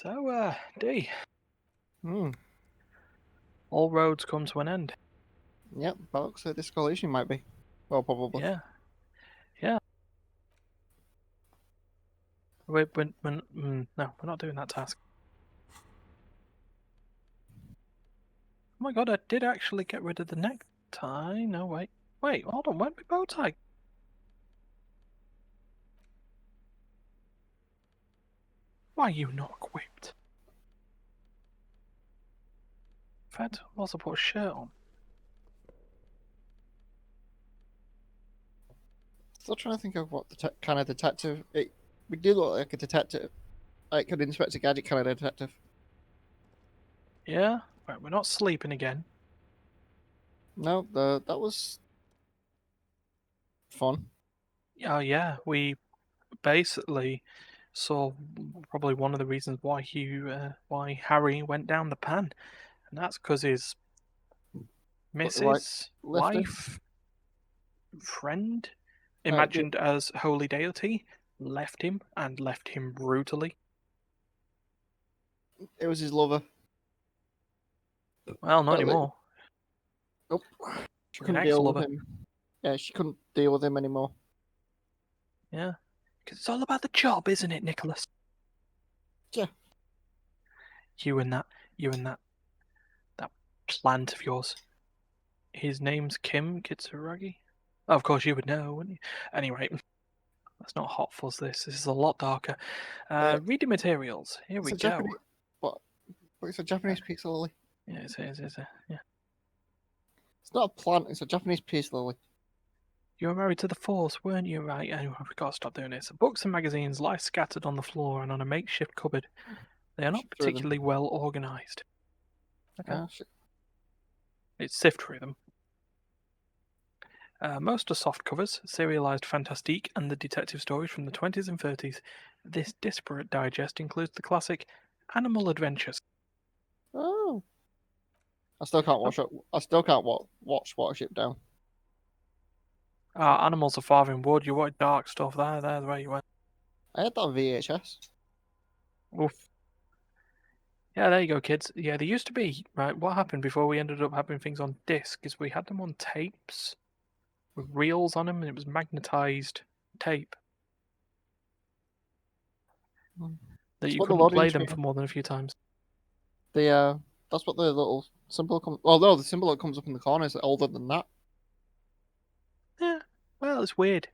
So, D, Hmm. all roads come to an end. Yep, that looks like this collision might be. Well, probably. Yeah, yeah. No, we're not doing that task. Oh my god, I did actually get rid of the necktie. No, wait, hold on. Where'd my bow tie? Why are you not equipped? Fed, also put a shirt on. Still trying to think of what the kind of detective. We do look like a detective, like an Inspector Gadget kind of detective. Yeah, right. We're not sleeping again. No, that was fun. Oh yeah, we basically saw probably one of the reasons why Harry went down the pan, and that's because his But the right missus, left him. wife, friend, The, imagined as holy deity, left him and left him brutally. it was his lover. Well, not But anymore. nope, she Or an couldn't deal with ex-lover. him. Yeah, she couldn't deal with him anymore. Yeah, because it's all about the job, isn't it, Nicholas? Yeah. You and that, that plant of yours. His name's Kim Kitsuragi. Oh, of course, you would know, wouldn't you? Anyway, let's not hot fuzz this. This is a lot darker. Uh, Reading materials. Here it's we a go. Japanese. What? It's a Japanese peace lily. Yeah, yeah. It's not a plant. It's a Japanese peace lily. You were married to the Force, weren't you? Right, anyway, we've got to stop doing this. Books and magazines lie scattered on the floor and on a makeshift cupboard. They are not Shift through them. particularly well organised. Okay. Ah, shit. It's sift through them. Most are soft covers, serialised fantastique, and the detective stories from the 20s and 30s. This disparate digest includes the classic Animal Adventures. Oh. I still can't watch it. I still can't watch Watership Down. Animals are far in wood. You want dark stuff. There's where you went. I had that on VHS. Oof. Yeah, there you go, kids. Yeah, they used to be, right? What happened before we ended up having things on disc is we had them on tapes with reels on them, and it was magnetized tape that That's you what the couldn't loading play them screen. for more than a few times. The that's what the little symbol comes. Well, no, the symbol that comes up in the corner is older than that. Yeah, well, it's weird.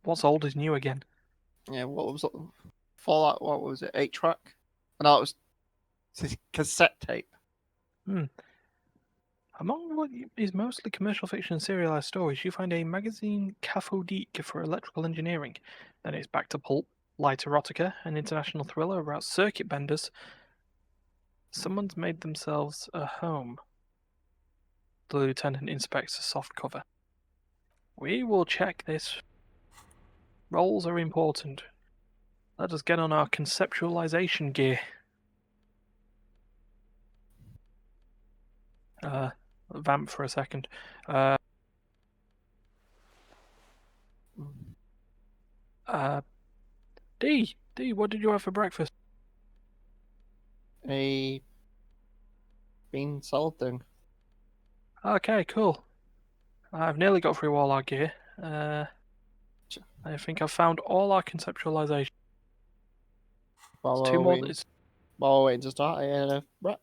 What's old is new again. Yeah, what was it? Fallout? What was it? 8-track? No, it was cassette tape. Hmm. Among what is mostly commercial fiction and serialized stories, you find a magazine cathodique for electrical engineering. Then it's back to pulp, light erotica, an international thriller about circuit benders. Someone's made themselves a home. The lieutenant inspects a soft cover. We will check this. Roles are important. Let us get on our conceptualization gear. Vamp for a second. Uh, uh, D, what did you have for breakfast? A bean salad thing. Okay, cool. I've nearly got through all our gear. I think I've found all our conceptualization. It's While two we're more. waiting, It's while we're waiting to start, I had a wrap,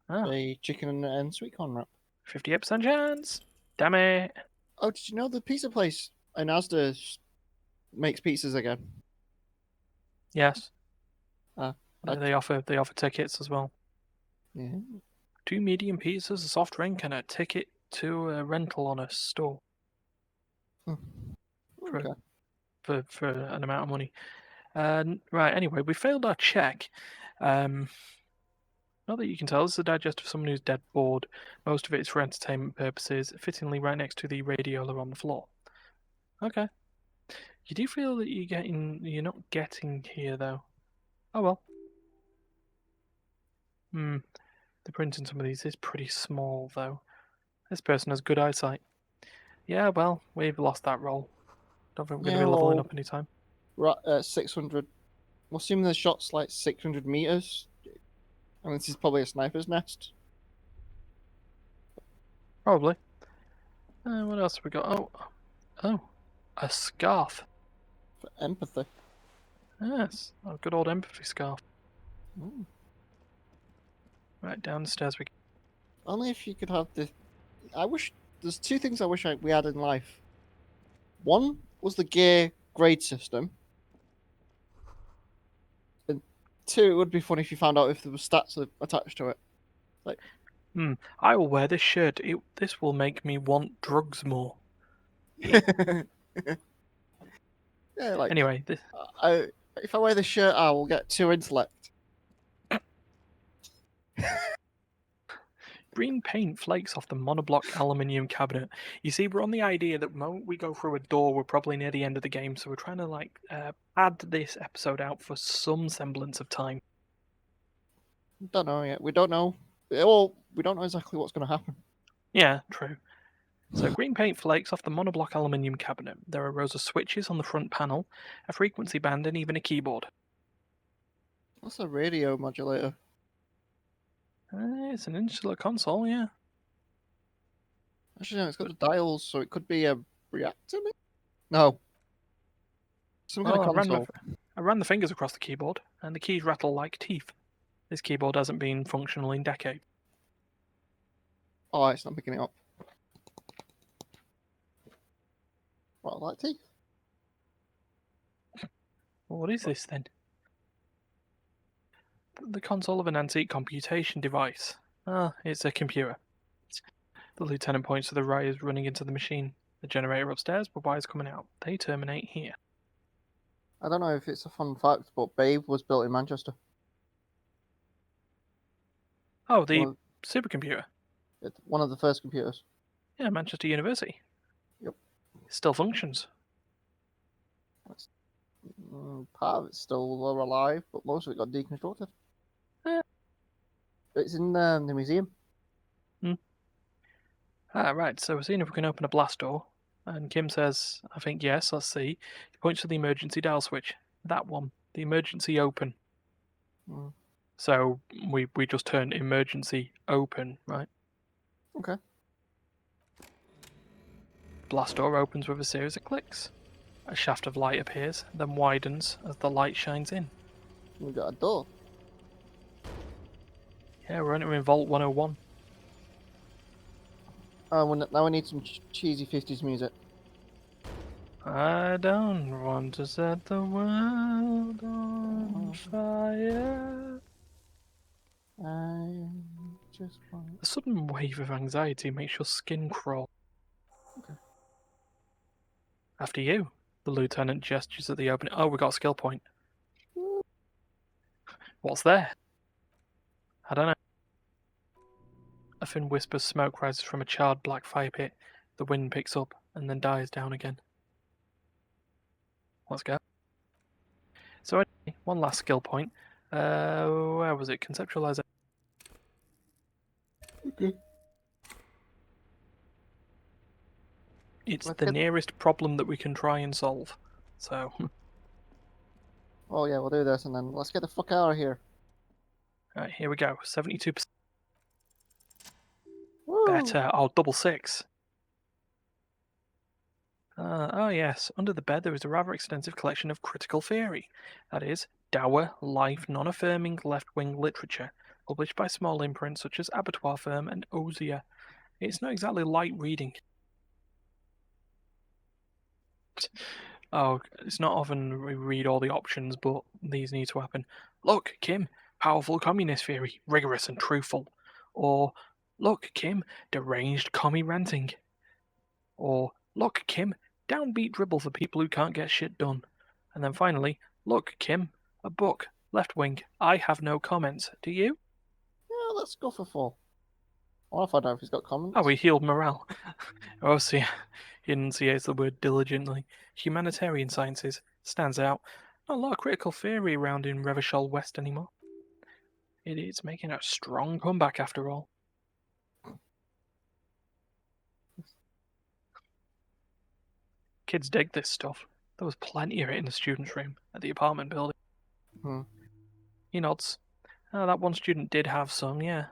ah, a chicken and sweet corn wrap. 58% chance. Damn it. Oh, did you know the pizza place in Asda makes pizzas again? Yes, Uh, I, they offer tickets as well. yeah. 2 medium pizzas, a soft drink, and a ticket to a rental on a store Hmm. for Okay. for an amount of money. Right. Anyway, we failed our check. Um, Not that you can tell, this is a digest of someone who's dead bored. Most of it is for entertainment purposes, fittingly right next to the radiola on the floor. Okay. You do feel that you're not getting here though. Oh well. The print in some of these is pretty small though. This person has good eyesight. Yeah, well, we've lost that role. Don't think we're going to Yeah, be leveling well, up anytime. we're at 600 I'm assuming the shot's like 600 meters. And this is probably a sniper's nest. Probably. What else have we got? Oh, a scarf. For empathy. Yes, a good old empathy scarf. Mm. Right, down the stairs we go. Only if you could have the. I wish. There's two things I wish we had in life. One was the gear grade system. And two, it would be funny if you found out if there were stats attached to it. Like, I will wear this shirt. This will make me want drugs more. yeah, like Anyway, this I if I wear this shirt, I will get 2 intellect. green paint flakes off the monoblock aluminium cabinet. You see, we're on the idea that the moment we go through a door, we're probably near the end of the game, so we're trying to add this episode out for some semblance of time. Don't know yet. We don't know. Well, we don't know exactly what's going to happen. Yeah, true. So green paint flakes off the monoblock aluminium cabinet. There are rows of switches on the front panel, a frequency band, and even a keyboard. That's a radio modulator. It's an insular console, yeah. Actually, no, it's got the dials, so it could be a reactor. Maybe? No, some kind of Well, console. I ran the fingers across the keyboard, and the keys rattle like teeth. This keyboard hasn't been functional in decades. Oh, it's not picking it up. What, like teeth? Well, what is this then? The console of an antique computation device. Ah, it's a computer. The lieutenant points to the wires running into the machine. The generator upstairs, but wires coming out. They terminate here. I don't know if it's a fun fact, but Babe was built in Manchester. Oh, the One supercomputer. one of the first computers. Yeah, Manchester University. Yep. It still functions. Part of it's still alive, but most of it got deconstructed. Eh. It's in the museum. Right, so we're seeing if we can open a blast door. And Kim says, I think yes, let's see. He points to the emergency dial switch. That one. The emergency open. Mm. So we just turn emergency open, right? Okay. Blast door opens with a series of clicks. A shaft of light appears, then widens as the light shines in. We got a door. Yeah, we're entering Vault 101. Now we need some cheesy 50s music. I don't want to set the world on fire. I just want. A sudden wave of anxiety makes your skin crawl. Okay. After you, the lieutenant gestures at the opening. Oh, we got a skill point. What's there? I don't know. A thin wisp of smoke rises from a charred black fire pit. The wind picks up and then dies down again. Let's go. So anyway, one last skill point. Where was it? Conceptualize. Okay. It's Let's the get. nearest problem that we can try and solve. So, Oh yeah, we'll do this and then let's get the fuck out of here. right, here we go. 72% Woo! better. Oh, double six. Oh yes, under the bed there is a rather extensive collection of critical theory. That is, dour, life, non-affirming left-wing literature, published by small imprints such as Abattoir Firm and Osier. It's not exactly light reading. Oh, it's not often we read all the options, but these need to happen. Look, Kim, powerful communist theory, rigorous and truthful. Or, look, Kim, deranged commie ranting. Or, look, Kim, downbeat dribble for people who can't get shit done. And then finally, look, Kim, a book, left wing. I have no comments. Do you? Yeah, let's go for 4. I want to find out if he's got comments. Oh, we healed morale. Oh, see, he enunciates the word diligently. Humanitarian sciences stands out. Not a lot of critical theory around in Revachol West anymore. It is making a strong comeback after all. Kids dig this stuff. There was plenty of it in the students' room at the apartment building. Hmm. He nods. That one student did have some, yeah.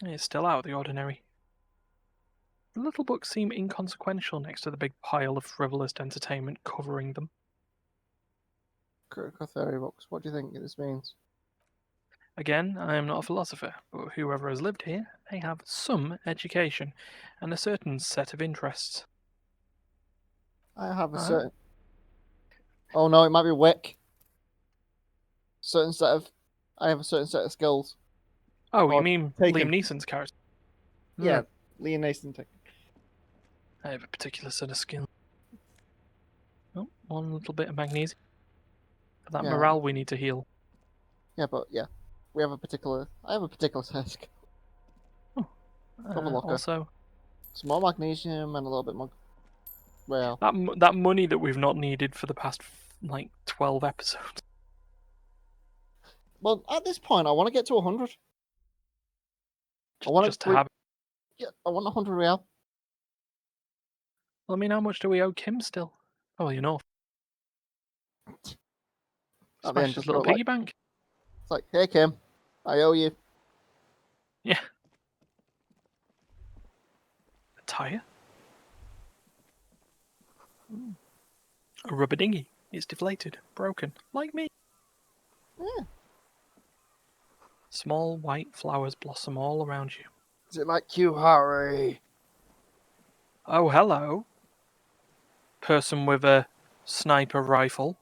It's still out of the ordinary. The little books seem inconsequential next to the big pile of frivolous entertainment covering them. Critical theory books. What do you think this means? Again, I am not a philosopher, but whoever has lived here may have some education and a certain set of interests. I have a Uh, certain. Oh no, it might be Wick. Certain set of. I have a certain set of skills. oh, you Or mean Liam taken. Neeson's character? Hmm, Yeah, Liam Neeson taken. I have a particular set of skills. Oh, one little bit of magnesium for that Yeah, morale we need to heal. yeah, but yeah, we have a particular. I have a particular set of skills. Oh, Cover locker. also, Some more magnesium and a little bit more. Well, that money that we've not needed for the past like 12 episodes, well, at this point, I want to get to 100. I want just to. to have. Yeah, I want 100 real. Well, I mean, how much do we owe Kim still? Oh, you know, At the smash end, his just little go like, piggy bank. it's like, hey Kim, I owe you. Yeah, a tire, a rubber dinghy. It's deflated, broken, like me. Yeah. Small white flowers blossom all around you. Is it like you, Harry? Oh, hello, person with a sniper rifle.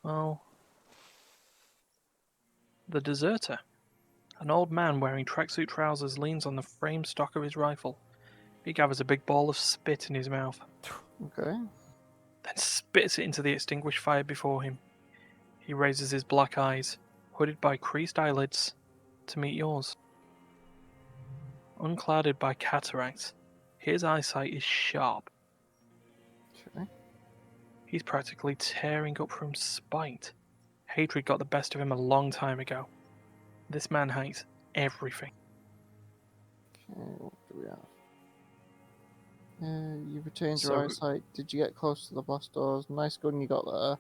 Oh, the deserter. An old man wearing tracksuit trousers leans on the frame stock of his rifle. He gathers a big ball of spit in his mouth, Okay. then spits it into the extinguished fire before him. He raises his black eyes, hooded by creased eyelids, to meet yours. Unclouded by cataracts, his eyesight is sharp. Okay. He's practically tearing up from spite. Hatred got the best of him a long time ago. This man hates everything. Okay, what do we have? You retained your So, eyesight. Did you get close to the blast doors? Nice gun you got there.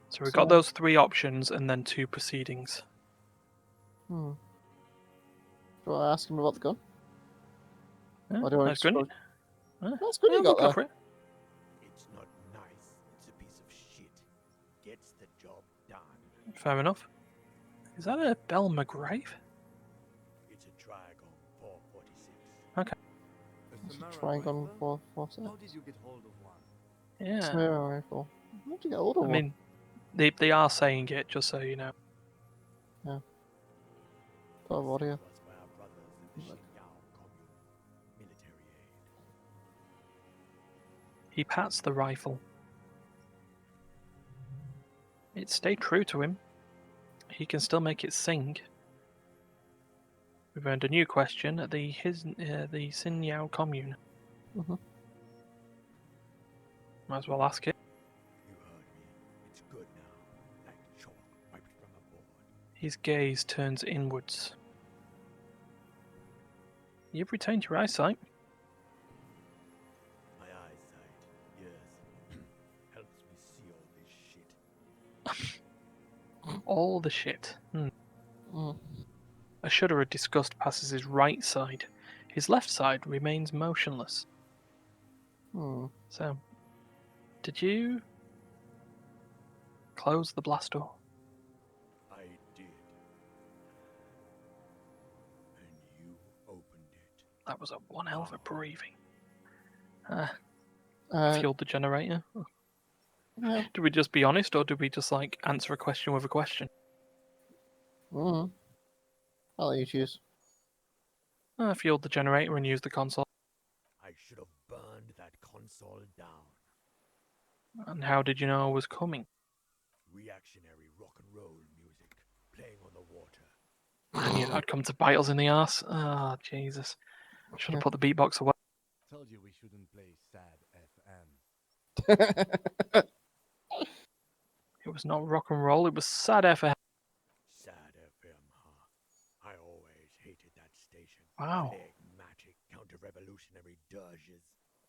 so we've got So, those three options and then two proceedings. hmm. Do I ask him about the gun? Yeah, Or do I that's just good. go, Yeah, nice gun you we'll got go there? for it. It's not nice, it's a piece of shit. Gets the job done. Fair enough. Is that a Bell McGrave? It's a Trigon 446. Okay. Trying gun for How did you get hold of one? Yeah. Smear rifle. How'd you get hold of I one? mean, they are saying it, just so you know. Got a audio. Sent to us by our brothers in the Xinyao commune. Military aid. He pats the rifle. It stayed true to him. He can still make it sing. We've earned a new question at the Xinyao commune. Mhm. Might as well ask it. You heard me. It's good now. Like chalk wiped from a board. His gaze turns inwards. You've retained your eyesight. My eyesight, yes, helps me see all this shit. All the shit. Mm. A shudder of disgust passes his right side. His left side remains motionless. Hmm. So, did you close the blast door? I did. And you opened it. That was a one hell of a breathing. I Uh, fueled the generator. yeah. Do we just be honest, or do we just like answer a question with a question? Mm. I'll let you choose. I fueled the generator and used the console. I should have burned that console down. And how did you know I was coming? Reactionary rock and roll music playing on the water. I knew that'd come to bite us in the ass. Ah, Jesus. Should have Yeah. put the beatbox away. Told you we shouldn't play sad FM. It was not rock and roll, it was sad FM. Sad FM, huh? I always hated that station. Wow. Phlegmatic, counter-revolutionary dirges.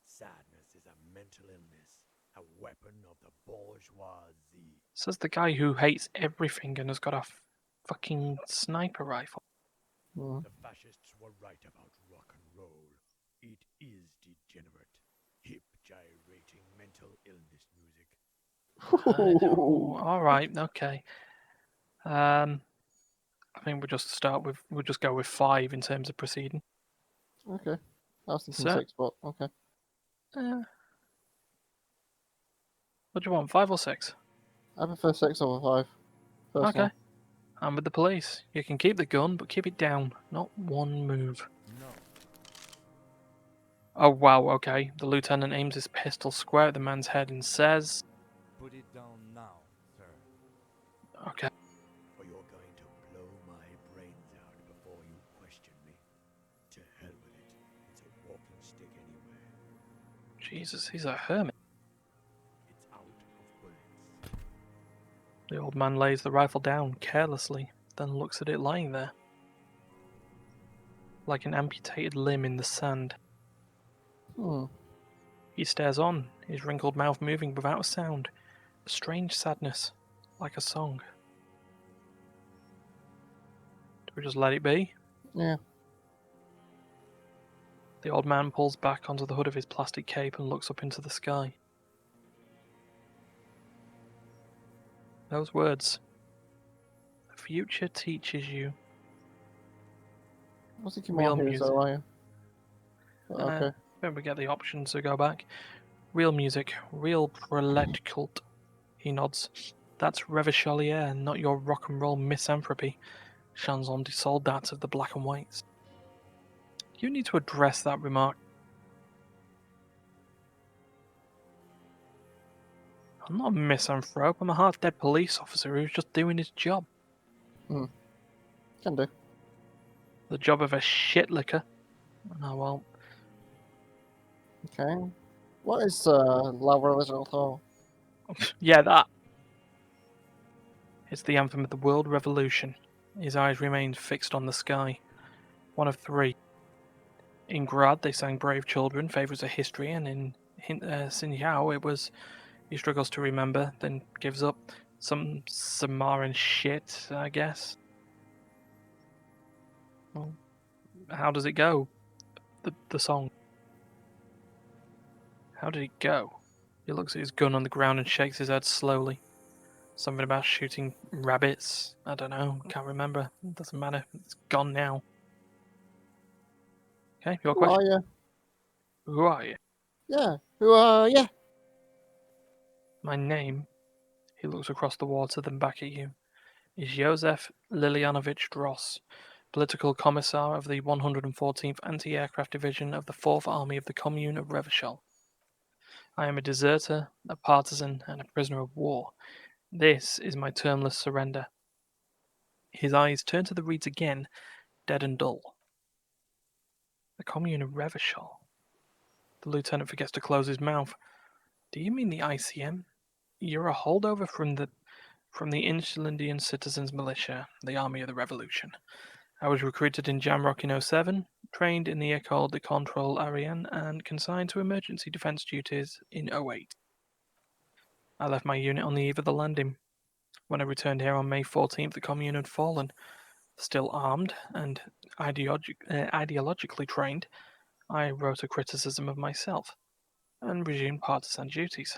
Sadness is a mental illness. A weapon of the bourgeoisie. Says the guy who hates everything and has got a fucking sniper rifle. Hmm. The fascists were right about rock and roll. It is degenerate, hip gyrating mental illness music. All right, okay. I think we'll just go with 5 in terms of proceeding. Okay. I was thinking So, 6, but okay. what do you want, 5 or 6? I prefer 6 over 5. Personally. Okay. I'm with the police. You can keep the gun, but keep it down. Not one move. No. Oh, wow, okay. The lieutenant aims his pistol square at the man's head and says, Put it down now, sir. okay. Or you're going to blow my brains out before you question me. To hell with it. It's a walking stick anyway. Jesus, he's a hermit. It's out of bullets. The old man lays the rifle down carelessly, then looks at it lying there, like an amputated limb in the sand. Hmm. He stares on, his wrinkled mouth moving without a sound. A strange sadness, like a song. Do we just let it be? Yeah. The old man pulls back onto the hood of his plastic cape and looks up into the sky. Those words. The future teaches you I was thinking more real Heroes music. Orion. Okay. Then we get the option to go back. Real music, real prolet cult. He nods. That's Revacholier, not your rock and roll misanthropy. Chanson de Soldats of the black and whites. You need to address that remark. I'm not a misanthrope, I'm a half-dead police officer who's just doing his job. Can do. The job of a shitlicker. Oh well. Okay. What is Lava Original Thor? Yeah, that. It's the anthem of the world revolution. His eyes remained fixed on the sky. One of 3. In Grad, they sang Brave Children, Favours of History, and in Xinjiao, it was he struggles to remember, then gives up. Some Samaran shit, I guess. Well, how does it go? The song. How did it go? He looks at his gun on the ground and shakes his head slowly. Something about shooting rabbits. I don't know. Can't remember. It doesn't matter. It's gone now. Okay, your Who are question. you? Who are you? Yeah. Who are you? My name, he looks across the water, then back at you, is Josef Lilianovich Dross, political commissar of the 114th Anti-Aircraft Division of the 4th Army of the Commune of Revachol. I am a deserter, a partisan, and a prisoner of war. This is my termless surrender. His eyes turn to the reeds again, dead and dull. The Commune of Revachol. The lieutenant forgets to close his mouth. Do you mean the ICM? You're a holdover from the Insulindian Citizens Militia, the Army of the Revolution. I was recruited in Jamrock in '07, trained in the École de Contrôle Aérien, and consigned to emergency defense duties in '08. I left my unit on the eve of the landing. When I returned here on May 14th, the Commune had fallen. Still armed and ideologically trained, I wrote a criticism of myself and resumed partisan duties.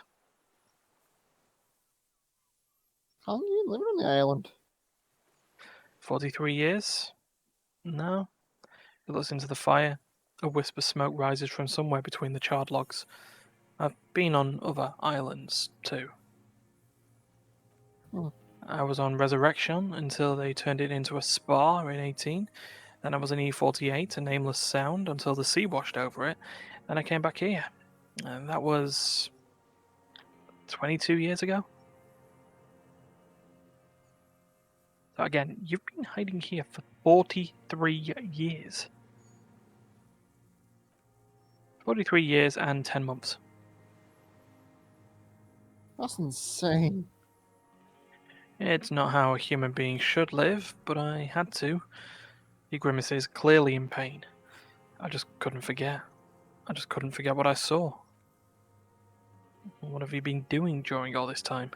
How long are you living on the island? 43 years? No. He looks into the fire. A wisp of smoke rises from somewhere between the charred logs. I've been on other islands, too. Hmm. I was on Resurrection until they turned it into a spa in 18. Then I was in E48, a nameless sound, until the sea washed over it. Then I came back here. And that was 22 years ago. So again, you've been hiding here for 43 years. 43 years and 10 months. That's insane. It's not how a human being should live, but I had to. He grimaces, clearly in pain. I just couldn't forget. I just couldn't forget what I saw. What have you been doing during all this time?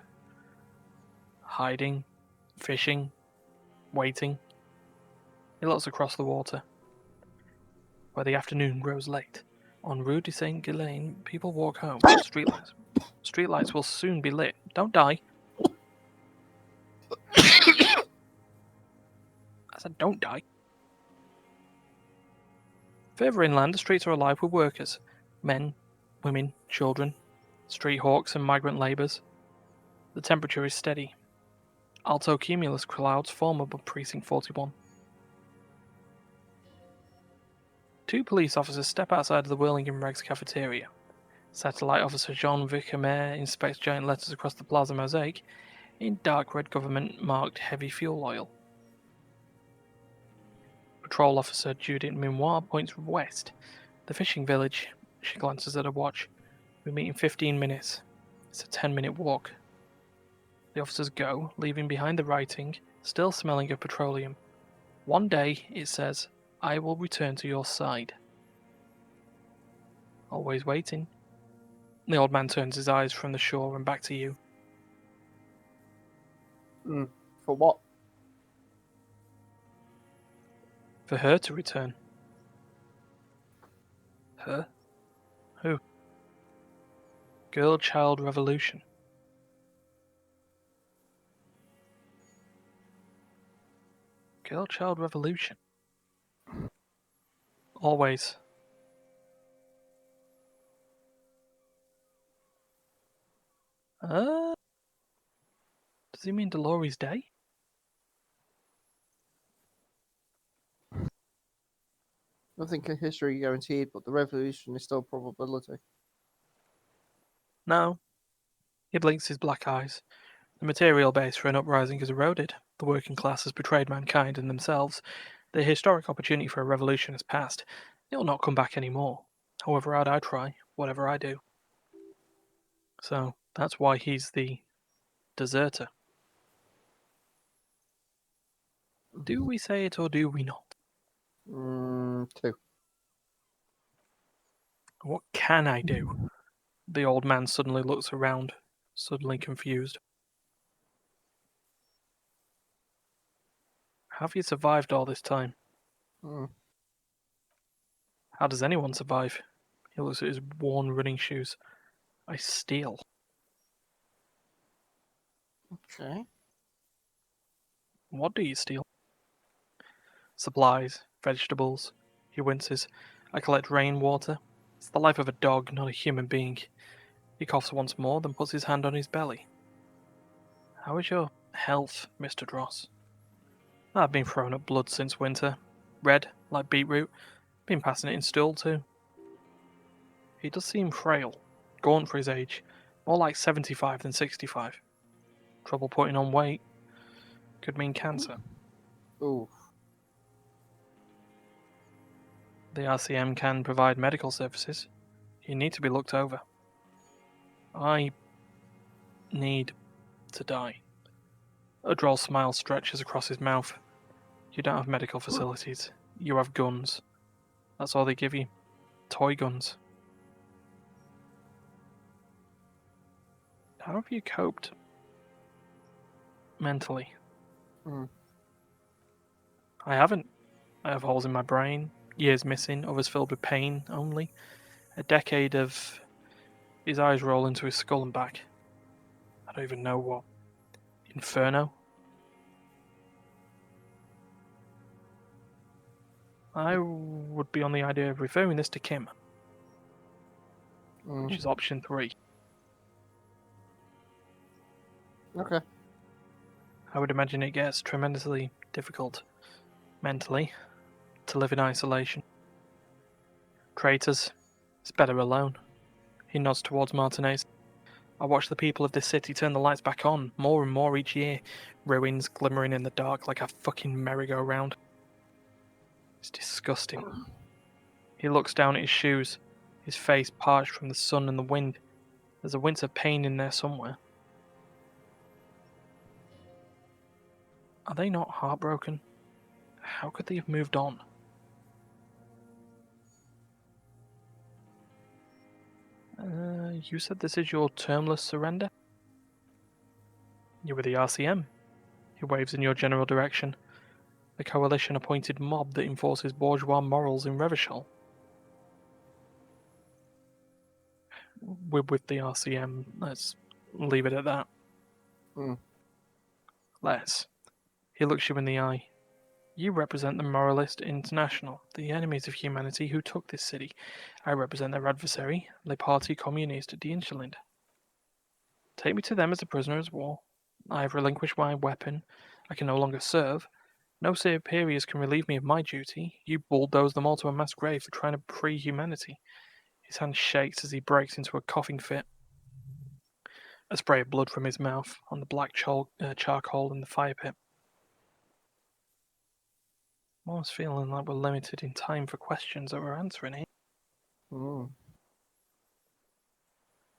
Hiding? Fishing? Waiting? He looks across the water, where the afternoon grows late. En Rue de Saint Ghislain, people walk home. Streetlights will soon be lit. Don't die. I said don't die. Further inland, the streets are alive with workers. Men, women, children, street hawks and migrant labourers. The temperature is steady. Alto cumulus clouds form above Precinct 41. Two police officers step outside of the Whirling in Rags cafeteria. Satellite Officer Jean Vicamer inspects giant letters across the plaza mosaic in dark red government-marked heavy fuel oil. Patrol Officer Judith Mimoir points west. The fishing village. She glances at her watch. We meet in 15 minutes. It's a 10-minute walk. The officers go, leaving behind the writing, still smelling of petroleum. One day, it says, I will return to your side. Always waiting. The old man turns his eyes from the shore and back to you. For what? For her to return. Her? Who? Girl-child revolution. Girl-child revolution. Always. Does he mean Dolores Day? Nothing in history guaranteed, but the revolution is still a probability. No. He blinks his black eyes. The material base for an uprising is eroded. The working class has betrayed mankind and themselves. The historic opportunity for a revolution has passed. It will not come back anymore. However hard I try, whatever I do. So, that's why he's the deserter. Do we say it or do we not? Two. What can I do? The old man suddenly looks around, suddenly confused. How have you survived all this time? Mm. How does anyone survive? He looks at his worn running shoes. I steal. Okay. What do you steal? Supplies, vegetables. He winces. I collect rainwater. It's the life of a dog, not a human being. He coughs once more, then puts his hand on his belly. How is your health, Mr. Dross? I've been throwing up blood since winter. Red, like beetroot. Been passing it in stool too. He does seem frail. Gaunt for his age. More like 75 than 65. Trouble putting on weight. Could mean cancer. Ooh. The RCM can provide medical services. You need to be looked over. I need to die. A droll smile stretches across his mouth. You don't have medical facilities. You have guns. That's all they give you. Toy guns. How have you coped mentally? Mm. I haven't. I have holes in my brain, years missing, others filled with pain only. A decade of his eyes roll into his skull and back. I don't even know what. Inferno? I would be on the idea of referring this to Kim, which is option 3. Okay. I would imagine it gets tremendously difficult, mentally, to live in isolation. Traitors, it's better alone. He nods towards Martinez. I watch the people of this city turn the lights back on, more and more each year. Ruins glimmering in the dark like a fucking merry-go-round. It's disgusting. He looks down at his shoes, his face parched from the sun and the wind. There's a winter pain in there somewhere. Are they not heartbroken? How could they have moved on? You said this is your termless surrender? You're with the RCM. He waves in your general direction. The coalition-appointed mob that enforces bourgeois morals in Revachol. We're with the RCM. Let's leave it at that. Hmm. Let's. He looks you in the eye. You represent the Moralist International, the enemies of humanity who took this city. I represent their adversary, Le Parti Communiste d'Inchland. Take me to them as a prisoner of war. I have relinquished my weapon. I can no longer serve. No superiors can relieve me of my duty. You bulldoze them all to a mass grave for trying to free humanity. His hand shakes as he breaks into a coughing fit. A spray of blood from his mouth on the black charcoal in the fire pit. I'm almost feeling like we're limited in time for questions that we're answering here. Hmm.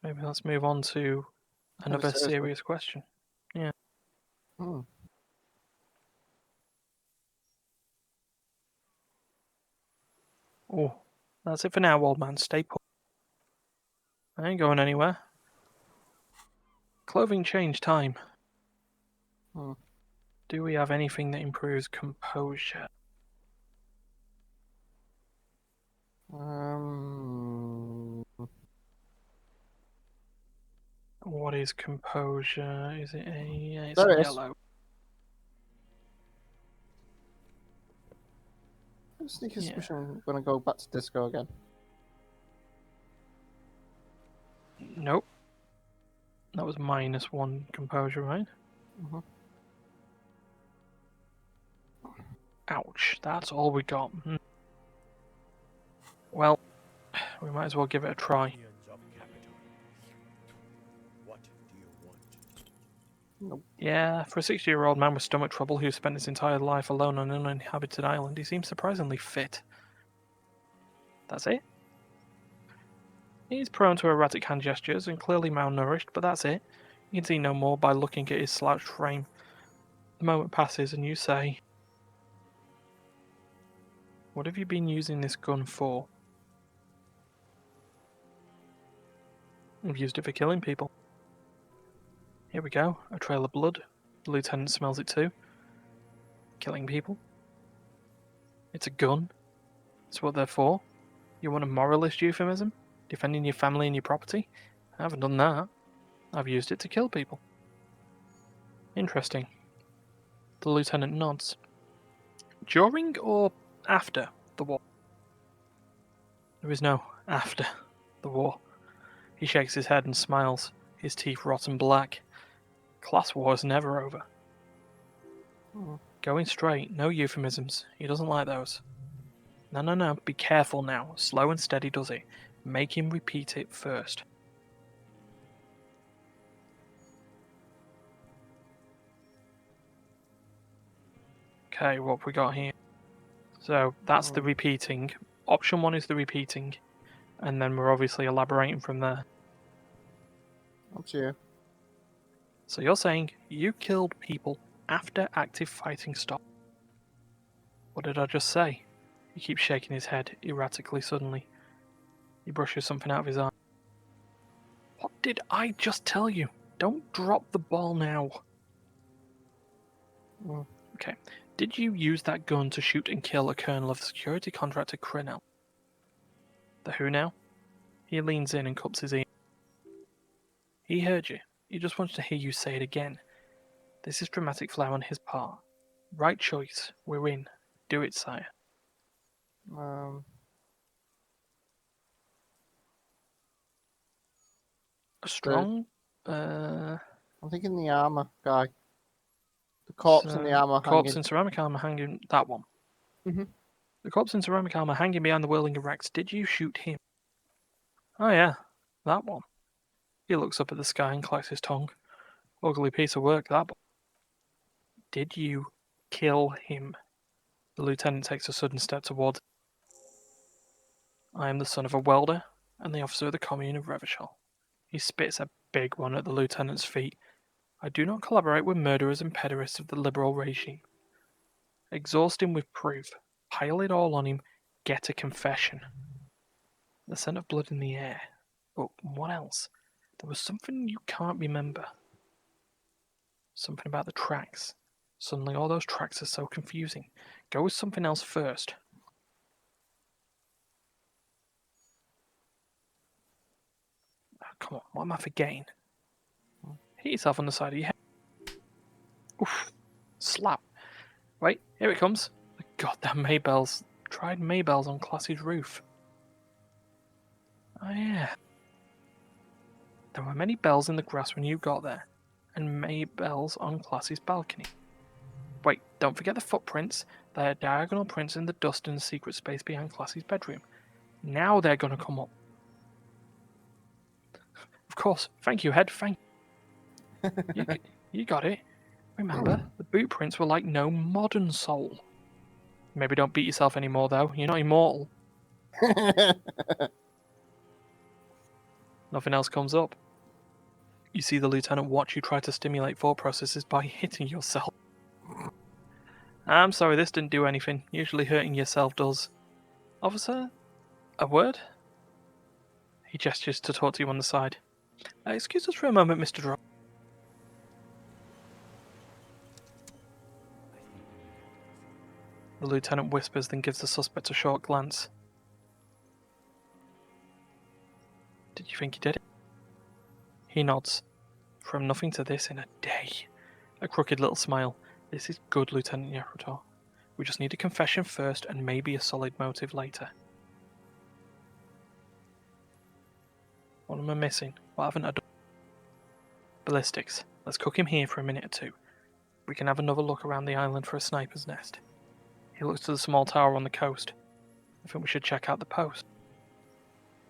Maybe let's move on to another seriously. serious question. Hmm. Oh, that's it for now, old man. Stay put. I ain't going anywhere. Clothing change time. Hmm. Do we have anything that improves composure? Um. What is composure? Is it a... it's There a it is. yellow. Sneaky Yeah. suspicion I'm gonna go back to disco again. Nope. That was -1 composure, right? Mhm. Ouch. That's all we got. Well, we might as well give it a try. Unions of capital. What do you want? Nope. Yeah, for a 60-year-old man with stomach trouble who spent his entire life alone on an uninhabited island, he seems surprisingly fit. That's it? He's prone to erratic hand gestures and clearly malnourished, but that's it. You can see no more by looking at his slouched frame. The moment passes and you say, "What have you been using this gun for?" "I've used it for killing people." Here we go, a trail of blood. The lieutenant smells it too. Killing people? It's a gun. It's what they're for. You want a moralist euphemism? Defending your family and your property? I haven't done that. I've used it to kill people. Interesting. The lieutenant nods. During or after the war? There is no after the war. He shakes his head and smiles, his teeth rotten black. Class war is never over. Hmm. Going straight, no euphemisms. He doesn't like those. No, be careful now. Slow and steady does it. Make him repeat it first. Okay, what have we got here? So that's the repeating. Option 1 is the repeating, and then we're obviously elaborating from there. Up to you. So you're saying you killed people after active fighting stopped. What did I just say? He keeps shaking his head erratically suddenly. He brushes something out of his eye. What did I just tell you? Don't drop the ball now. Hmm. Okay. Did you use that gun to shoot and kill a colonel of security contractor Crinell? The who now? He leans in and cups his ear. He heard you. He just wants to hear you say it again. This is dramatic flair on his part. Right choice. We're in. Do it, sire. Um. A strong? I'm thinking the armor guy. The corpse in the armor corpse hanging. in ceramic armor hanging. That one. Mhm. The corpse in ceramic armor hanging behind the whirling racks. Did you shoot him? Oh yeah, that one. He looks up at the sky and clacks his tongue. Ugly piece of work, that. Did you kill him? The lieutenant takes a sudden step towards. I am the son of a welder and the officer of the commune of Revachol. He spits a big one at the lieutenant's feet. I do not collaborate with murderers and pederasts of the liberal regime. Exhaust him with proof. Pile it all on him. Get a confession. The scent of blood in the air. But what else? There was something you can't remember. Something about the tracks. Suddenly all those tracks are so confusing. Go with something else first. Oh, come on, what am I forgetting? Hit yourself on the side of your head. Oof. Slap. Wait, here it comes. The goddamn Maybells. Tried Maybells on Classy's roof. Oh yeah. There were many bells in the grass when you got there, and Maybells on Classy's balcony. Wait, don't forget the footprints. They're diagonal prints in the dust in the secret space behind Classy's bedroom. Now they're gonna come up. Of course, thank you, Head, thank you. You got it. Remember, the boot prints were like no modern soul. Maybe don't beat yourself anymore, though. You're not immortal. Nothing else comes up. You see the lieutenant watch you try to stimulate thought processes by hitting yourself. I'm sorry, this didn't do anything. Usually hurting yourself does. Officer? A word? He gestures to talk to you on the side. Excuse us for a moment, Mr. Drop. The lieutenant whispers, then gives the suspect a short glance. Did you think you did it? He nods. From nothing to this in a day. A crooked little smile. This is good, Lieutenant Yakuto. We just need a confession first and maybe a solid motive later. What am I missing? What haven't I done? Ballistics. Let's cook him here for a minute or two. We can have another look around the island for a sniper's nest. He looks to the small tower on the coast. I think we should check out the post.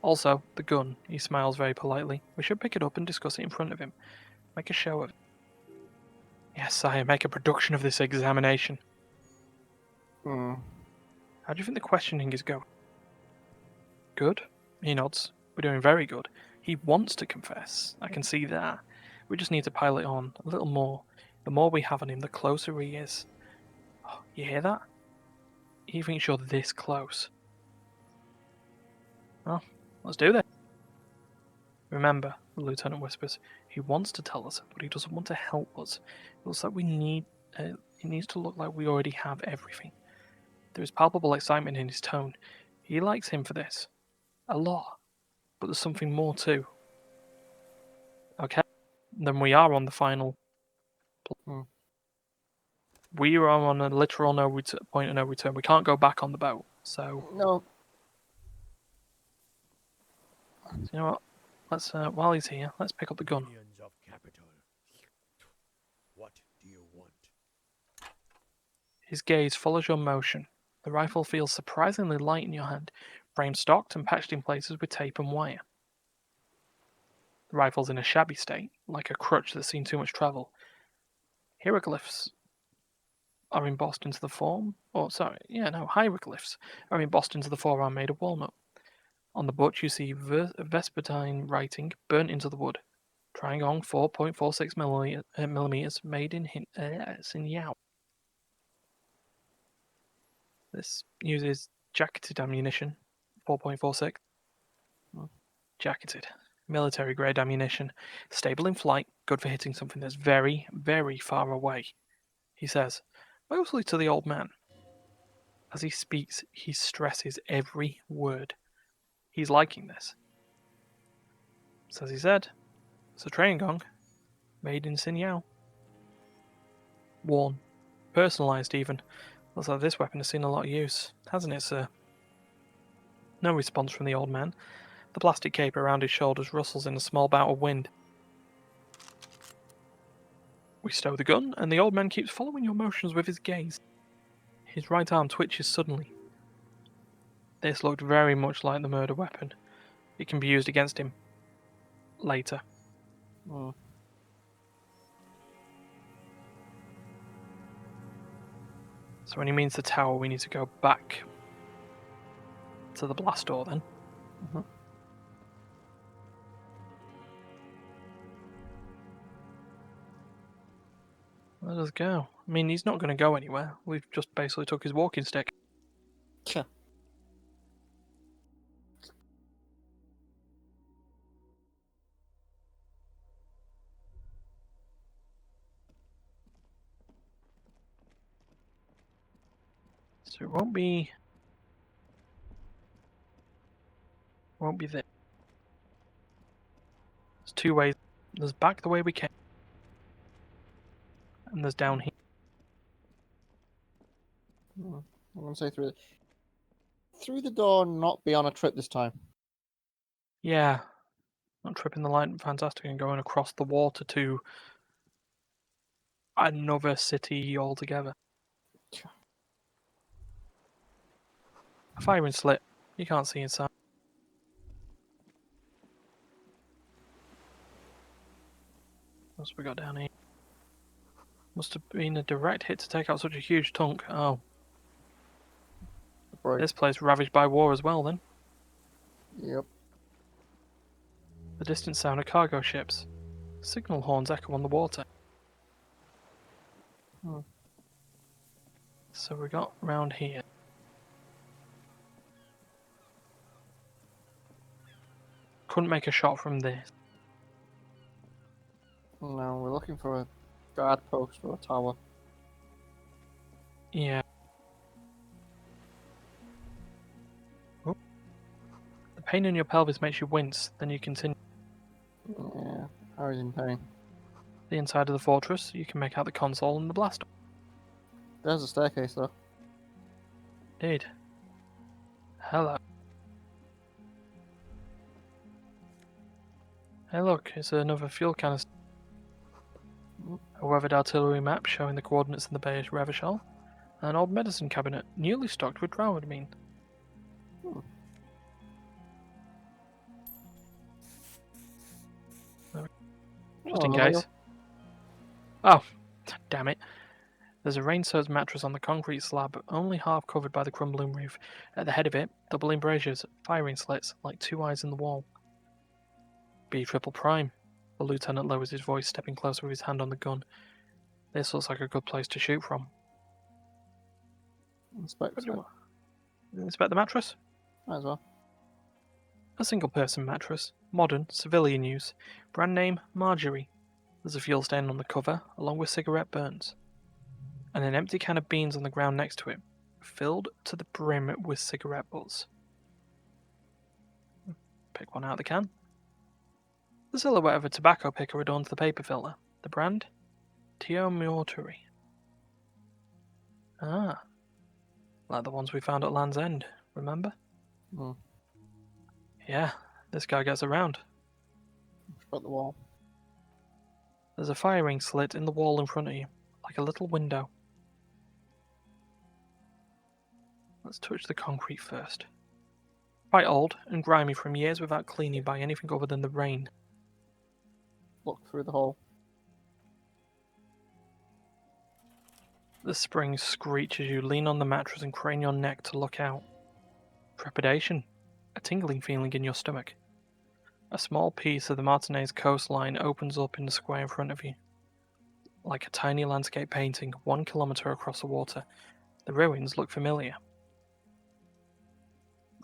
Also, the gun. He smiles very politely. We should pick it up and discuss it in front of him. Make a show of it. Yes, sire, make a production of this examination. Hmm. How do you think the questioning is going? Good? He nods. We're doing very good. He wants to confess. I can see that. We just need to pile it on a little more. The more we have on him, the closer he is. Oh, you hear that? He thinks you're this close. Well, let's do this. Remember, the lieutenant whispers, he wants to tell us, but he doesn't want to help us. It looks like it needs to look like we already have everything. There is palpable excitement in his tone. He likes him for this. A lot. But there's something more too. Okay? Then we are on the final. Hmm. We are on a literal point of no return. We can't go back on the boat. So, No. you know what? Let's while he's here, let's pick up the gun. Minions of capital. What do you want? His gaze follows your motion. The rifle feels surprisingly light in your hand, frame stocked and patched in places with tape and wire. The rifle's in a shabby state, like a crutch that's seen too much travel. Hieroglyphs are embossed into the hieroglyphs are embossed into the forearm made of walnut. On the butt you see Vespertine writing burnt into the wood. Trying on 4.46 millimeters made in Sinyao. This uses jacketed ammunition, 4.46. Jacketed. Military grade ammunition. Stable in flight, good for hitting something that's very, very far away. He says, mostly to the old man. As he speaks, he stresses every word. He's liking this. So as he said, it's a training gong, made in Sinyao. Worn. Personalised even. Looks like this weapon has seen a lot of use, hasn't it, sir? No response from the old man. The plastic cape around his shoulders rustles in a small bout of wind. We stow the gun, and the old man keeps following your motions with his gaze. His right arm twitches suddenly. This looked very much like the murder weapon. It can be used against him. Later. Hmm. So when he means the tower, we need to go back to the blast door then. Mhm. Let us go. I mean, he's not going to go anywhere. We've just basically took his walking stick. Sure. So it won't be there. There's two ways. There's back the way we came, and there's down here. I'm gonna say through the door, not be on a trip this time. Yeah, not tripping the light, fantastic, and going across the water to another city altogether. A firing slit. You can't see inside. What's we got down here? Must have been a direct hit to take out such a huge tunk. Oh, Right. this place ravaged by war as well then. Yep. The distant sound of cargo ships. Signal horns echo on the water. Hmm. So we got round here. Couldn't make a shot from this. No, we're looking for a guard post or a tower. Yeah. Oh. The pain in your pelvis makes you wince, then you continue. Yeah, Harry's in pain. The inside of the fortress, you can make out the console and the blast. There's a staircase though. Indeed. Hello. Hey look, it's another fuel canister. A weathered artillery map showing the coordinates in the Bayish Revachol. An old medicine cabinet, newly stocked with Dramamine. Hmm. Just Oh, in another case. Oh, damn it. There's a rain-soaked mattress on the concrete slab, only half covered by the crumbling roof. At the head of it, double embrasures, firing slits, like two eyes in the wall. B triple prime. The lieutenant lowers his voice, stepping closer with his hand on the gun. This looks like a good place to shoot from. Inspect What do you it. want? Inspect the mattress? Might as well. A single-person mattress, modern, civilian use. Brand name, Marjorie. There's a fuel stain on the cover, along with cigarette burns. And an empty can of beans on the ground next to it, filled to the brim with cigarette butts. Pick one out of the can. The silhouette of a tobacco picker adorns the paper filter. The brand? Tio Mortuary. Ah, like the ones we found at Land's End, remember? Hmm. Yeah, this guy gets around. Inspect the wall. There's a firing slit in the wall in front of you, like a little window. Let's touch the concrete first. Quite old and grimy from years without cleaning by anything other than the rain. Look through the hole. The springs screech as you lean on the mattress and crane your neck to look out. Trepidation, a tingling feeling in your stomach. A small piece of the Martinez coastline opens up in the square in front of you. Like a tiny landscape painting 1 kilometre across the water, the ruins look familiar.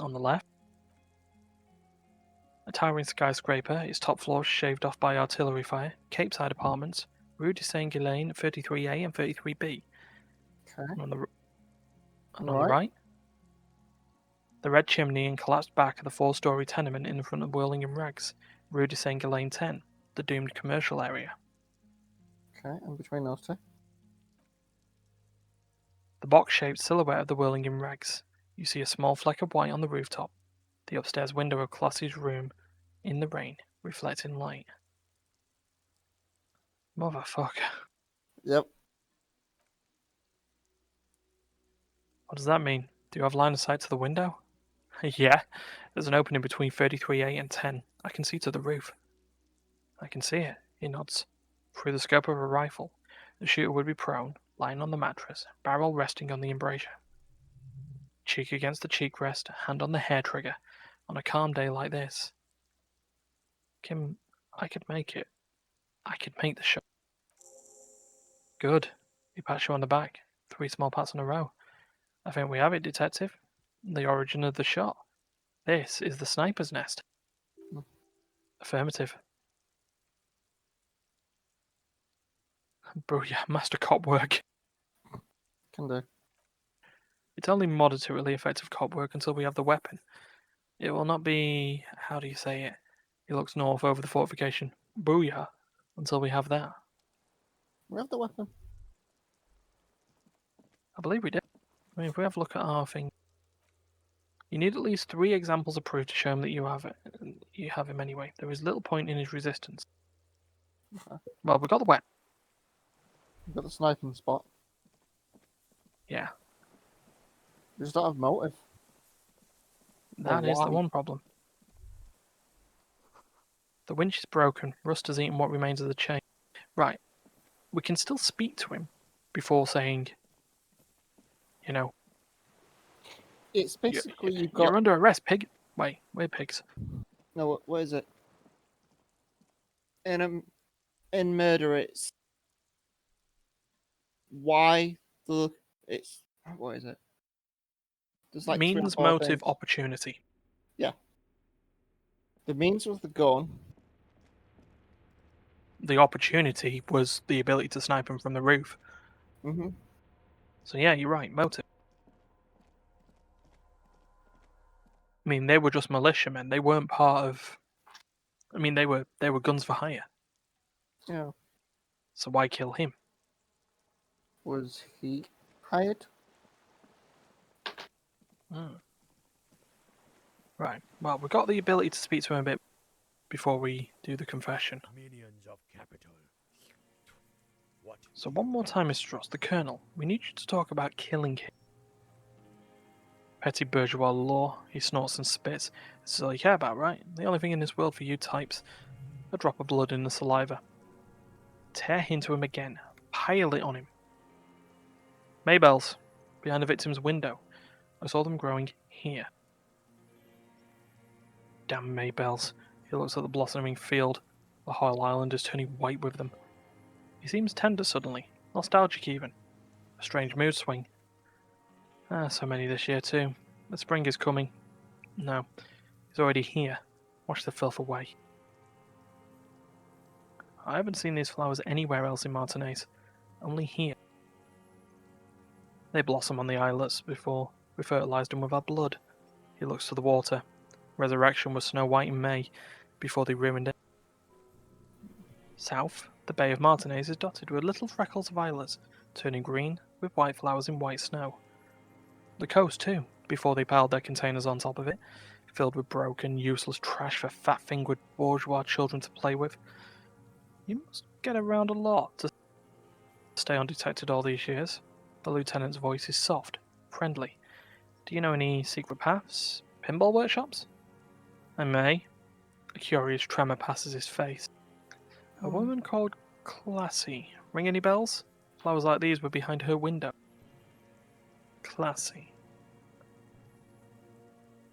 On the left, a towering skyscraper, its top floor shaved off by artillery fire, Capeside Apartments, Rue de Saint-Ghislain 33A and 33B. Okay. And on the Right. right, the red chimney and collapsed back of the 4-storey tenement in front of Whirling in Rags, Rue de Saint-Ghislain 10, the doomed commercial area. Okay, and between those two. The box-shaped silhouette of the Whirling in Rags. You see a small fleck of white on the rooftop, the upstairs window of Clossie's room, in the rain, reflecting light. Motherfucker. Yep. What does that mean? Do you have line of sight to the window? Yeah, there's an opening between 33A and 10. I can see to the roof. I can see it, he nods. Through the scope of a rifle, the shooter would be prone, lying on the mattress, barrel resting on the embrasure. Cheek against the cheek rest, hand on the hair trigger, on a calm day like this. Kim, I could make it. I could make the shot. Good. He pats you on the back. 3 small pats in a row. I think we have it, Detective. The origin of the shot. This is the sniper's nest. Hmm. Affirmative. Bro, yeah, master cop work. Can do. It's only moderately effective cop work until we have the weapon. It will not be, how do you say it? He looks north over the fortification. Booyah. Until we have that. We have the weapon. I believe we did. I mean, if we have a look at our thing, you need at least 3 examples of proof to show him that you have it. You have him anyway. There is little point in his resistance. Okay. Well, we got the weapon. We've got the sniping spot. Yeah, We just don't have motive. that is the why? one problem. The winch is broken. Rust has eaten what remains of the chain. Right. We can still speak to him before saying, you know, It's basically you've you're got under arrest, pig. Wait, we're pigs. no. What is it? In murder, it's why the it's what is it? There's like 3 or Means, 4 motive, things. opportunity. Yeah. The means was the gun. The opportunity was the ability to snipe him from the roof. Mm-hmm. So yeah, you're right, motive. I mean, they were just militiamen. They weren't part of. I mean, they were guns for hire. Yeah. So why kill him? Was he hired? Hmm. Right. Well, we've got the ability to speak to him a bit before we do the confession. Minions of capital. What? So one more time, Mr. Ross, the Colonel. We need you to talk about killing him. Petty bourgeois law. He snorts and spits. This is all you care about, right? The only thing in this world for you types. A drop of blood in the saliva. Tear into him again. Pile it on him. Maybells. Behind the victim's window. I saw them growing here. Damn Maybells. He looks at the blossoming field. The whole island is turning white with them. He seems tender suddenly. Nostalgic even. A strange mood swing. Ah, so many this year too. The spring is coming. No, he's already here. Wash the filth away. I haven't seen these flowers anywhere else in Martinez. Only here. They blossom on the islets before we fertilized them with our blood. He looks to the water. Resurrection was snow white in May, before they ruined it. South, the Bay of Martinez is dotted with little freckles of islets, turning green with white flowers in white snow. The coast, too, before they piled their containers on top of it, filled with broken, useless trash for fat-fingered bourgeois children to play with. You must get around a lot to stay undetected all these years. The lieutenant's voice is soft, friendly. Do you know any secret paths? Pinball workshops? I may. A curious tremor passes his face. A woman called Classy. Ring any bells? Flowers like these were behind her window. Classy.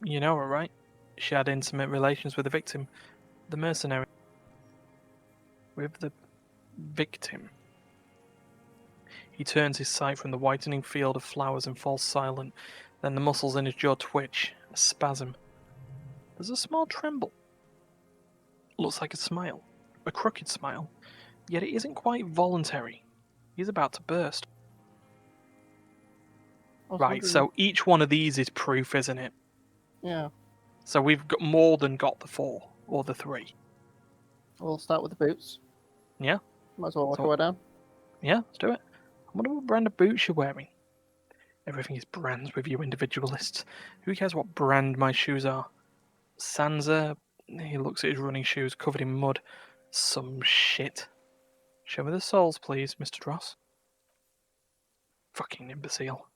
You know her, right? She had intimate relations with the victim. The mercenary. With the victim. He turns his sight from the whitening field of flowers and falls silent. Then the muscles in his jaw twitch. A spasm. There's a small tremble. Looks like a smile. A crooked smile. Yet it isn't quite voluntary. He's about to burst. I was Right, wondering- so each one of these is proof, isn't it? Yeah. So we've got more than got the 4 or the 3. We'll start with the boots. Yeah? Might as well work So- our way down. Yeah, let's do it. I wonder what brand of boots you're wearing. Everything is brands with you individualists. Who cares what brand my shoes are? Sansa. He looks at his running shoes covered in mud. Some shit. Show me the soles, please, Mr. Dross. Fucking imbecile.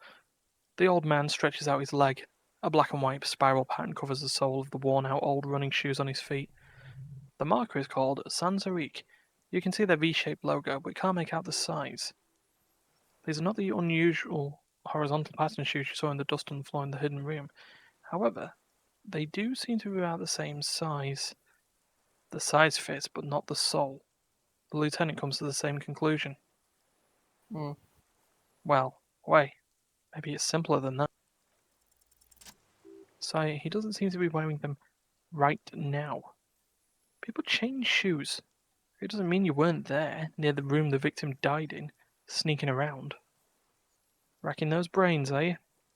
The old man stretches out his leg. A black and white spiral pattern covers the sole of the worn-out old running shoes on his feet. The marker is called Sans-Arique. You can see their V-shaped logo, but can't make out the size. These are not the unusual horizontal pattern shoes you saw in the dust on the floor in the hidden room. However, they do seem to be about the same size. The size fits, but not the sole. The lieutenant comes to the same conclusion. Hmm. Well, wait. Maybe it's simpler than that. So he doesn't seem to be wearing them right now. People change shoes. It doesn't mean you weren't there, near the room the victim died in, sneaking around. Racking those brains, are you?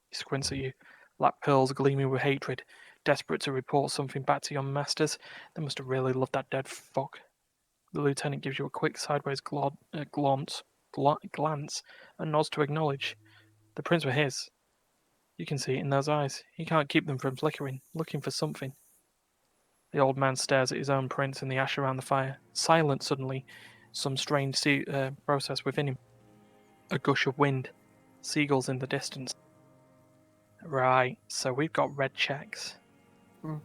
He squints at you, black pearls gleaming with hatred, desperate to report something back to your masters. They must have really loved that dead fuck. The lieutenant gives you a quick sideways glance and nods to acknowledge. The prints were his. You can see it in those eyes. He can't keep them from flickering, looking for something. The old man stares at his own prints in the ash around the fire, silent suddenly, some strange process within him. A gush of wind, seagulls in the distance. Right, so we've got red checks Hmm.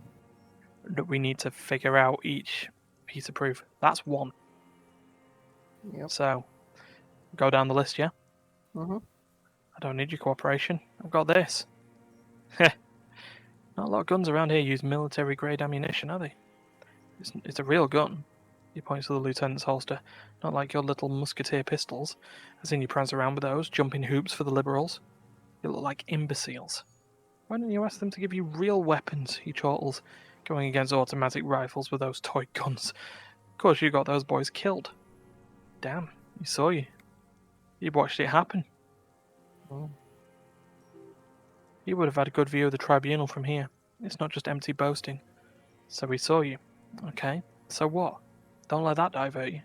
that we need to figure out each piece of proof. That's one. Yep. So, go down the list, yeah? Mm-hmm. I don't need your cooperation. I've got this. Heh. Not a lot of guns around here use military grade ammunition, are they? It's a real gun. He points to the lieutenant's holster. Not like your little musketeer pistols. I've seen you prance around with those, jumping hoops for the liberals. You look like imbeciles. Why don't you ask them to give you real weapons, he chortles, going against automatic rifles with those toy guns. Of course you got those boys killed. Damn, he saw you. You watched it happen. Mm. You would have had a good view of the tribunal from here. It's not just empty boasting. So we saw you. Okay, so what? Don't let that divert you.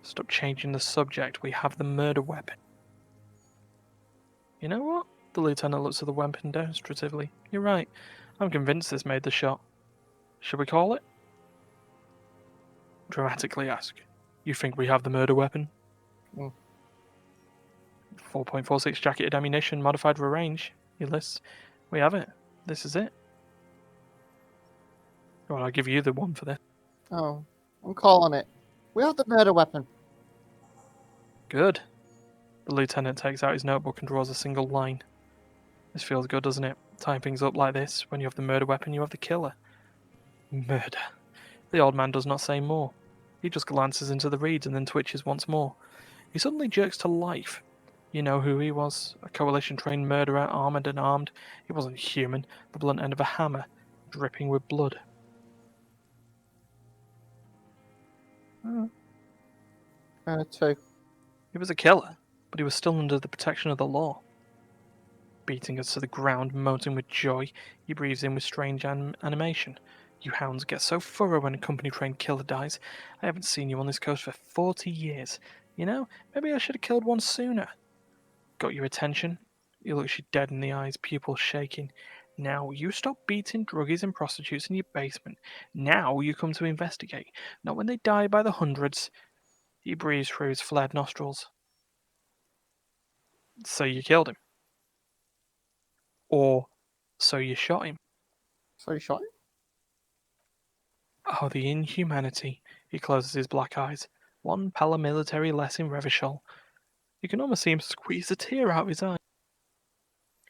Stop changing the subject. We have the murder weapon. You know what? The lieutenant looks at the weapon demonstratively. You're right. I'm convinced this made the shot. Should we call it? Dramatically ask. You think we have the murder weapon? Mm. 4.46 jacketed ammunition modified for range. He lists. We have it. This is it. Well, I'll give you the one for this. Oh, I'm calling it. We have the murder weapon. Good. The lieutenant takes out his notebook and draws a single line. This feels good, doesn't it? Tying things up like this. When you have the murder weapon, you have the killer. Murder. The old man does not say more. He just glances into the reeds and then twitches once more. He suddenly jerks to life. You know who he was? A coalition-trained murderer, armored and armed. He wasn't human. The blunt end of a hammer, dripping with blood. Two. He was a killer, but he was still under the protection of the law. Beating us to the ground, moaning with joy, he breathes in with strange animation. You hounds get so thorough when a company-trained killer dies. I haven't seen you on this coast for 40 years. You know, maybe I should have killed one sooner. Got your attention? He looks you dead in the eyes, pupils shaking. Now you stop beating druggies and prostitutes in your basement. Now you come to investigate, not when they die by the hundreds. He breathes through his flared nostrils. So you killed him. Or so you shot him. So you shot him? Oh, the inhumanity. He closes his black eyes. One paramilitary less in Revachol. You can almost see him squeeze a tear out of his eye.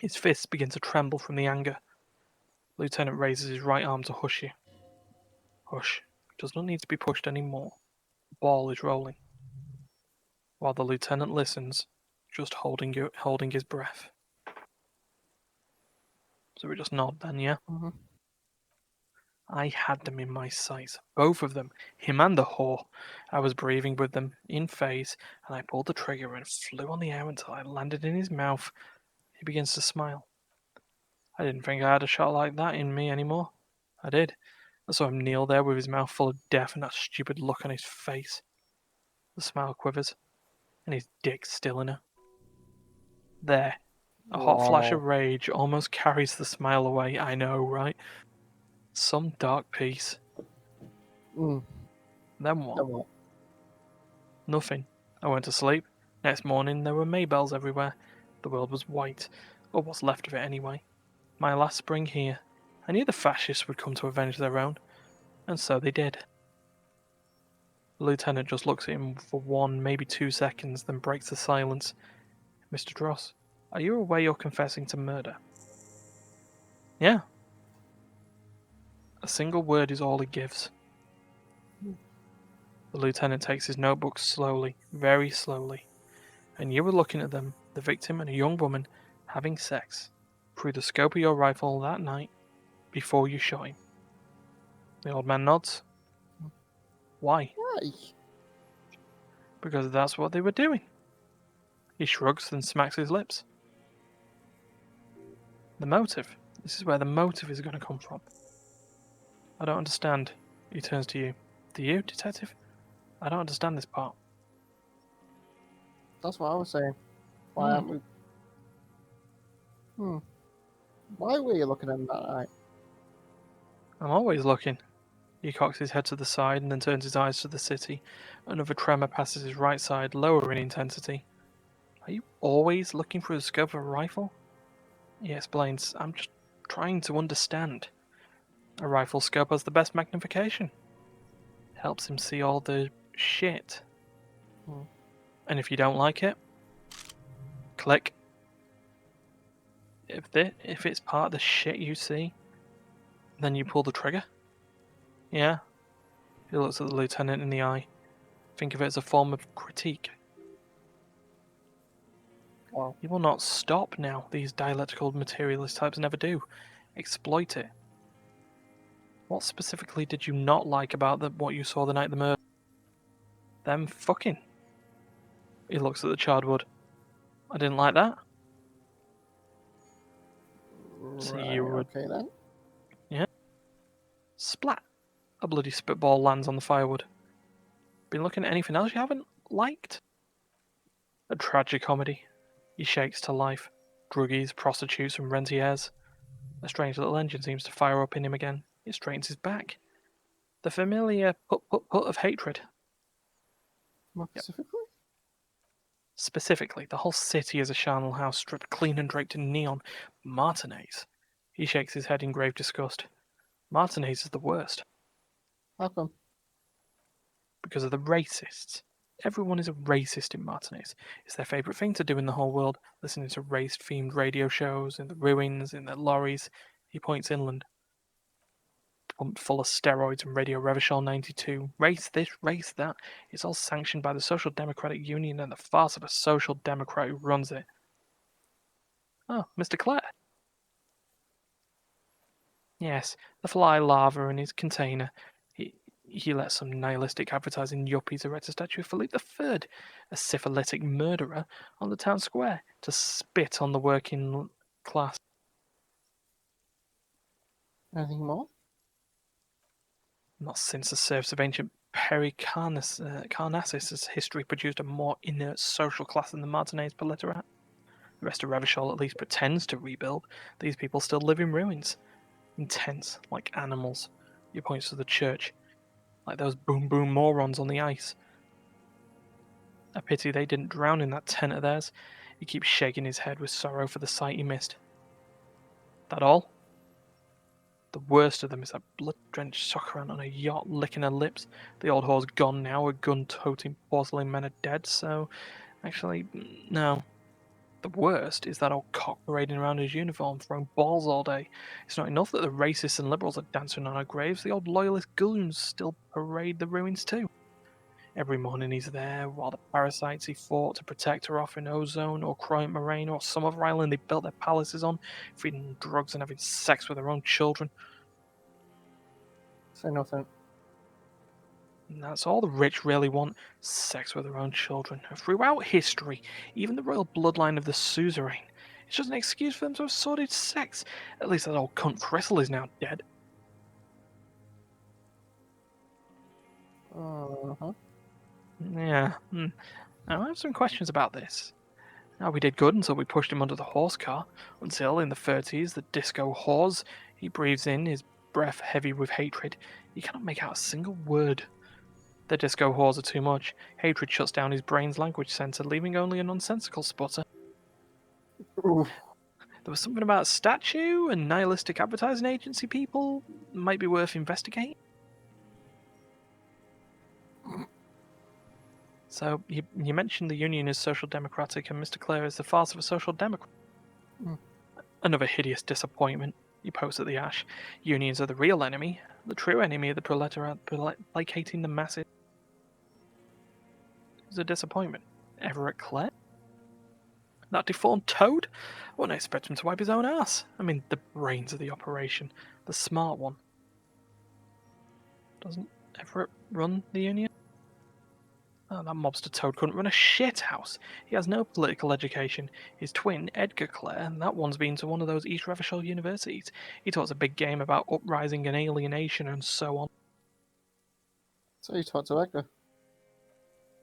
His fists begin to tremble from the anger. Lieutenant raises his right arm to hush you. Hush. Does not need to be pushed any more. The ball is rolling. While the lieutenant listens, just holding his breath. So we just nod then, yeah? Mm-hmm. I had them in my sights, both of them, him and the whore. I was breathing with them, in phase, and I pulled the trigger and flew on the air until I landed in his mouth. He begins to smile. I didn't think I had a shot like that in me anymore. I did. I saw him kneel there with his mouth full of death and that stupid look on his face. The smile quivers, and his dick's still in her. There. A hot flash of Wow. rage almost carries the smile away. I know, right? Some dark peace. Mm. Then what? Then what? Nothing. I went to sleep. Next morning there were Maybells everywhere. The world was white, or what's left of it anyway. My last spring here. I knew the fascists would come to avenge their own, and so they did. The lieutenant just looks at him for 1, maybe 2 seconds, then breaks the silence. Mr. Dross, are you aware you're confessing to murder? Yeah. A single word is all he gives. The lieutenant takes his notebook slowly, very slowly, and you were looking at them, the victim and a young woman, having sex, through the scope of your rifle that night, before you shot him. The old man nods. Why? Why? Because that's what they were doing. He shrugs, then smacks his lips. The motive. This is where the motive is going to come from. I don't understand. He turns to you. Do you, detective? I don't understand this part. That's what I was saying. Why aren't we? Why were you looking at him that night? I'm always looking. He cocks his head to the side and then turns his eyes to the city. Another tremor passes his right side, lower in intensity. Are you always looking through the scope of a rifle? He explains, I'm just trying to understand. A rifle scope has the best magnification. Helps him see all the shit. Hmm. And if you don't like it, click. If it's part of the shit you see, then you pull the trigger. Yeah? He looks at the lieutenant in the eye. Think of it as a form of critique. Wow. He will not stop now. These dialectical materialist types never do. Exploit it. What specifically did you not like about what you saw the night of the murder? Them fucking. He looks at the charred wood. I didn't like that. So Right. you would. Okay then. Yeah? Splat. A bloody spitball lands on the firewood. Been looking at anything else you haven't liked? A tragicomedy. He shakes to life. Druggies, prostitutes, and rentiers. A strange little engine seems to fire up in him again. It straightens his back. The familiar put of hatred. More Yep. specifically? Specifically, the whole city is a charnel house stripped clean and draped in neon. Martinez. He shakes his head in grave disgust. Martinez is the worst. How come? Because of the racists. Everyone is a racist in Martinez. It's their favourite thing to do in the whole world, listening to race-themed radio shows, in the ruins, in their lorries. He points inland. Pumped full of steroids and Radio Revachol 92. Race this, race that. It's all sanctioned by the Social Democratic Union and the farce of a social democrat who runs it. Oh, Mr. Clare. Yes, the fly larva in his container. He let some nihilistic advertising yuppies erect a statue of Philippe III, a syphilitic murderer, on the town square to spit on the working class. Anything more? Not since the serfs of ancient Carnassus has history produced a more inert social class than the Martinez proletariat. The rest of Revachol at least pretends to rebuild. These people still live in ruins. Intense, like animals. He points to the church. Like those boom boom morons on the ice. A pity they didn't drown in that tent of theirs. He keeps shaking his head with sorrow for the sight he missed. That all? The worst of them is that blood-drenched soccer ant on a yacht licking her lips. The old whore's gone now, her gun-toting porcelain men are dead, so... Actually, no. The worst is that old cock parading around his uniform, throwing balls all day. It's not enough that the racists and liberals are dancing on our graves, the old loyalist goons still parade the ruins too. Every morning he's there, while the parasites he fought to protect are off in Ozone, or Croyant Moraine, or some other island they built their palaces on, feeding them drugs and having sex with their own children. Say nothing. And that's all the rich really want, sex with their own children. Throughout history, even the royal bloodline of the suzerain, it's just an excuse for them to have sordid sex. At least that old cunt Crystal is now dead. Uh-huh. Yeah. Now I have some questions about this. Now we did good until we pushed him under the horse car, until in the 30s the disco whores, he breathes in, his breath heavy with hatred. He cannot make out a single word. The disco whores are too much. Hatred shuts down his brain's language centre, leaving only a nonsensical sputter. Oof. There was something about a statue and nihilistic advertising agency people. Might be worth investigating. So, you mentioned the Union is social democratic and Mr. Clare is the farce of a social democrat. Mm. Another hideous disappointment. He pokes at the ash. Unions are the real enemy, the true enemy of the proletariat, placating the masses. It's a disappointment. Everett Clare? That deformed toad? I wouldn't expect him to wipe his own ass. I mean, the brains of the operation. The smart one. Doesn't Everett run the Union? Oh, that mobster Toad couldn't run a shit house. He has no political education. His twin, Edgar Clare, that one's been to one of those East Revachol universities. He talks a big game about uprising and alienation and so on. So you talked to Edgar.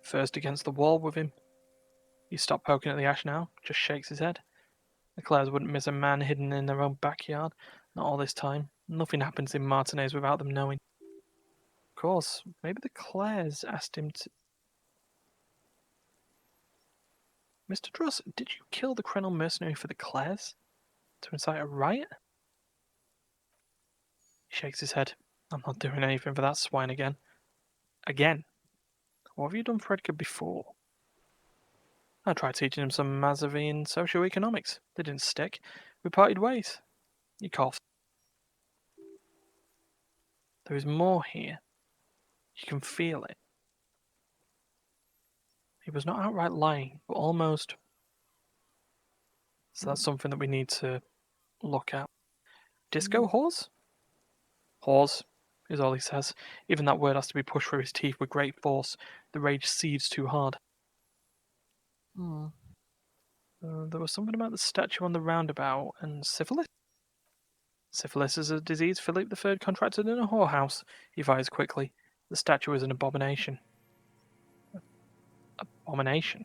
First against the wall with him. He stopped poking at the ash now, just shakes his head. The Clares wouldn't miss a man hidden in their own backyard. Not all this time. Nothing happens in Martinez without them knowing. Of course, maybe the Clares asked him to... Mr. Druss, did you kill the criminal mercenary for the Clares? To incite a riot? He shakes his head. I'm not doing anything for that swine again. Again? What have you done for Edgar before? I tried teaching him some Mazavian socioeconomics. They didn't stick. We parted ways. He coughed. There is more here. You can feel it. He was not outright lying, but almost. So that's something that we need to look at. Disco whores? Whores, is all he says. Even that word has to be pushed through his teeth with great force. The rage seethes too hard. Hmm. There was something about the statue on the roundabout and syphilis? Syphilis is a disease Philip III contracted in a whorehouse. He fires quickly. The statue is an abomination. Abomination?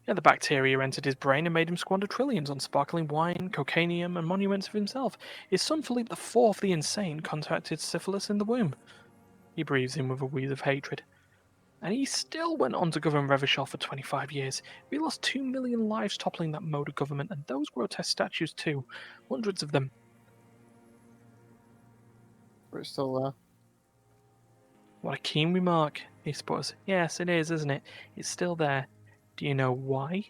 Yeah, the bacteria entered his brain and made him squander trillions on sparkling wine, cocainium, and monuments of himself. His son Philippe IV, the insane, contracted syphilis in the womb. He breathes in with a wheeze of hatred. And he still went on to govern Revachol for 25 years. We lost 2 million lives toppling that mode of government, and those grotesque statues too. Hundreds of them. But it's still there. What a keen remark, he sputters. Yes, it is, isn't it? It's still there. Do you know why?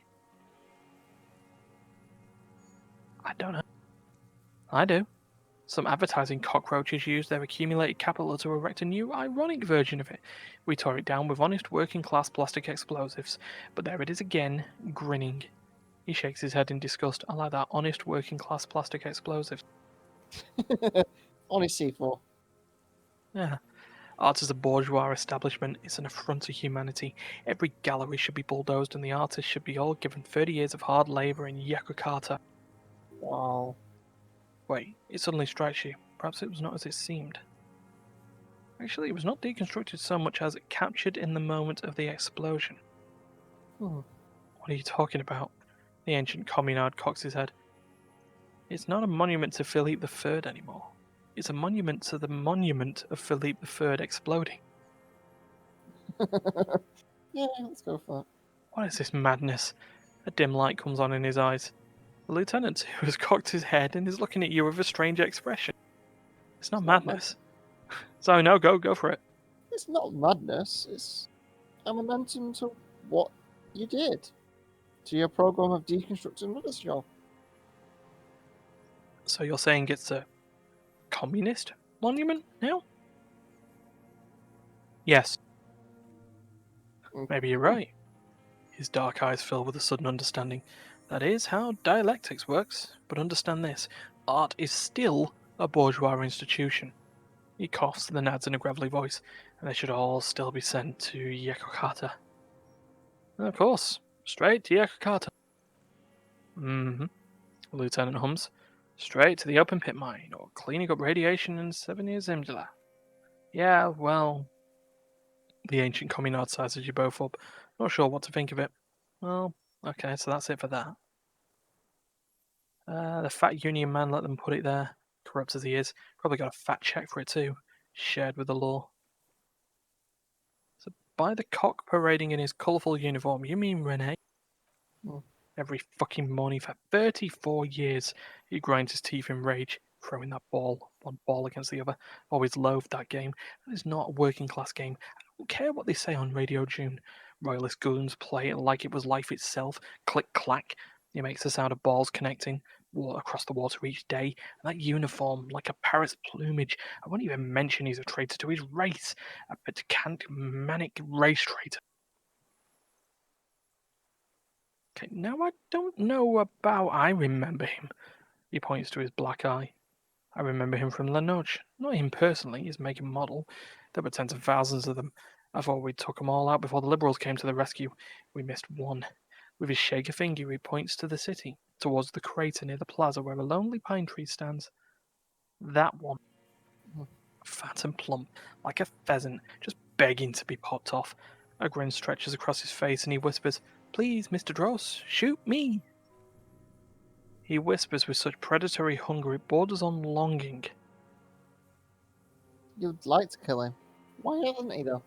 I don't know. I do. Some advertising cockroaches used their accumulated capital to erect a new, ironic version of it. We tore it down with honest working-class plastic explosives. But there it is again, grinning. He shakes his head in disgust. I like that, honest working-class plastic explosives. Only C4. Yeah. Art is a bourgeois establishment. It's an affront to humanity. Every gallery should be bulldozed and the artists should be all given 30 years of hard labour in Yakutkata. Wow. Wait, it suddenly strikes you. Perhaps it was not as it seemed. Actually, it was not deconstructed so much as captured in the moment of the explosion. Hmm. What are you talking about? The ancient communard cocks his head. It's not a monument to Philippe III anymore. It's a monument to the monument of Philippe III exploding. Yeah, let's go for that. What is this madness? A dim light comes on in his eyes. The lieutenant, who has cocked his head and is looking at you with a strange expression. It's not madness. So no, go for it. It's not madness. It's a momentum to what you did. To your program of deconstructing Ruddershall. So you're saying it's a communist monument now? Yes, maybe you're right. His dark eyes fill with a sudden understanding. That is how dialectics works. But understand this, art is still a bourgeois institution. He coughs, then adds in a gravelly voice, and they should all still be sent to Yakutkata. Of course, straight to Yakutkata. Mm-hmm, the lieutenant hums. Straight to the open pit mine, or cleaning up radiation in 7 years Imdala. Yeah, well, the ancient communard sizes you both up. Not sure what to think of it. Well, okay, so that's it for that. The fat union man let them put it there. Corrupt as he is, probably got a fat check for it too, shared with the law. So by the cock parading in his colourful uniform, you mean Rene? Hmm. Every fucking morning for 34 years, he grinds his teeth in rage, throwing that ball, one ball against the other. Always loathed that game. That is not a working class game. I don't care what they say on Radio June. Royalist goons play it like it was life itself. Click clack. It makes the sound of balls connecting across the water each day. And that uniform, like a parrot's plumage. I won't even mention he's a traitor to his race. A pedantic, manic race traitor. Okay, now I don't know about. I remember him. He points to his black eye. I remember him from La Noche. Not him personally, his making model. There were tens of thousands of them. I thought we'd took 'em all out before the Liberals came to the rescue. We missed one. With his shaker finger, he points to the city, towards the crater near the plaza where a lonely pine tree stands. That one. Fat and plump, like a pheasant, just begging to be popped off. A grin stretches across his face and he whispers, "Please, Mr. Dross, shoot me!" He whispers with such predatory hunger it borders on longing. You'd like to kill him. Why haven't he, though?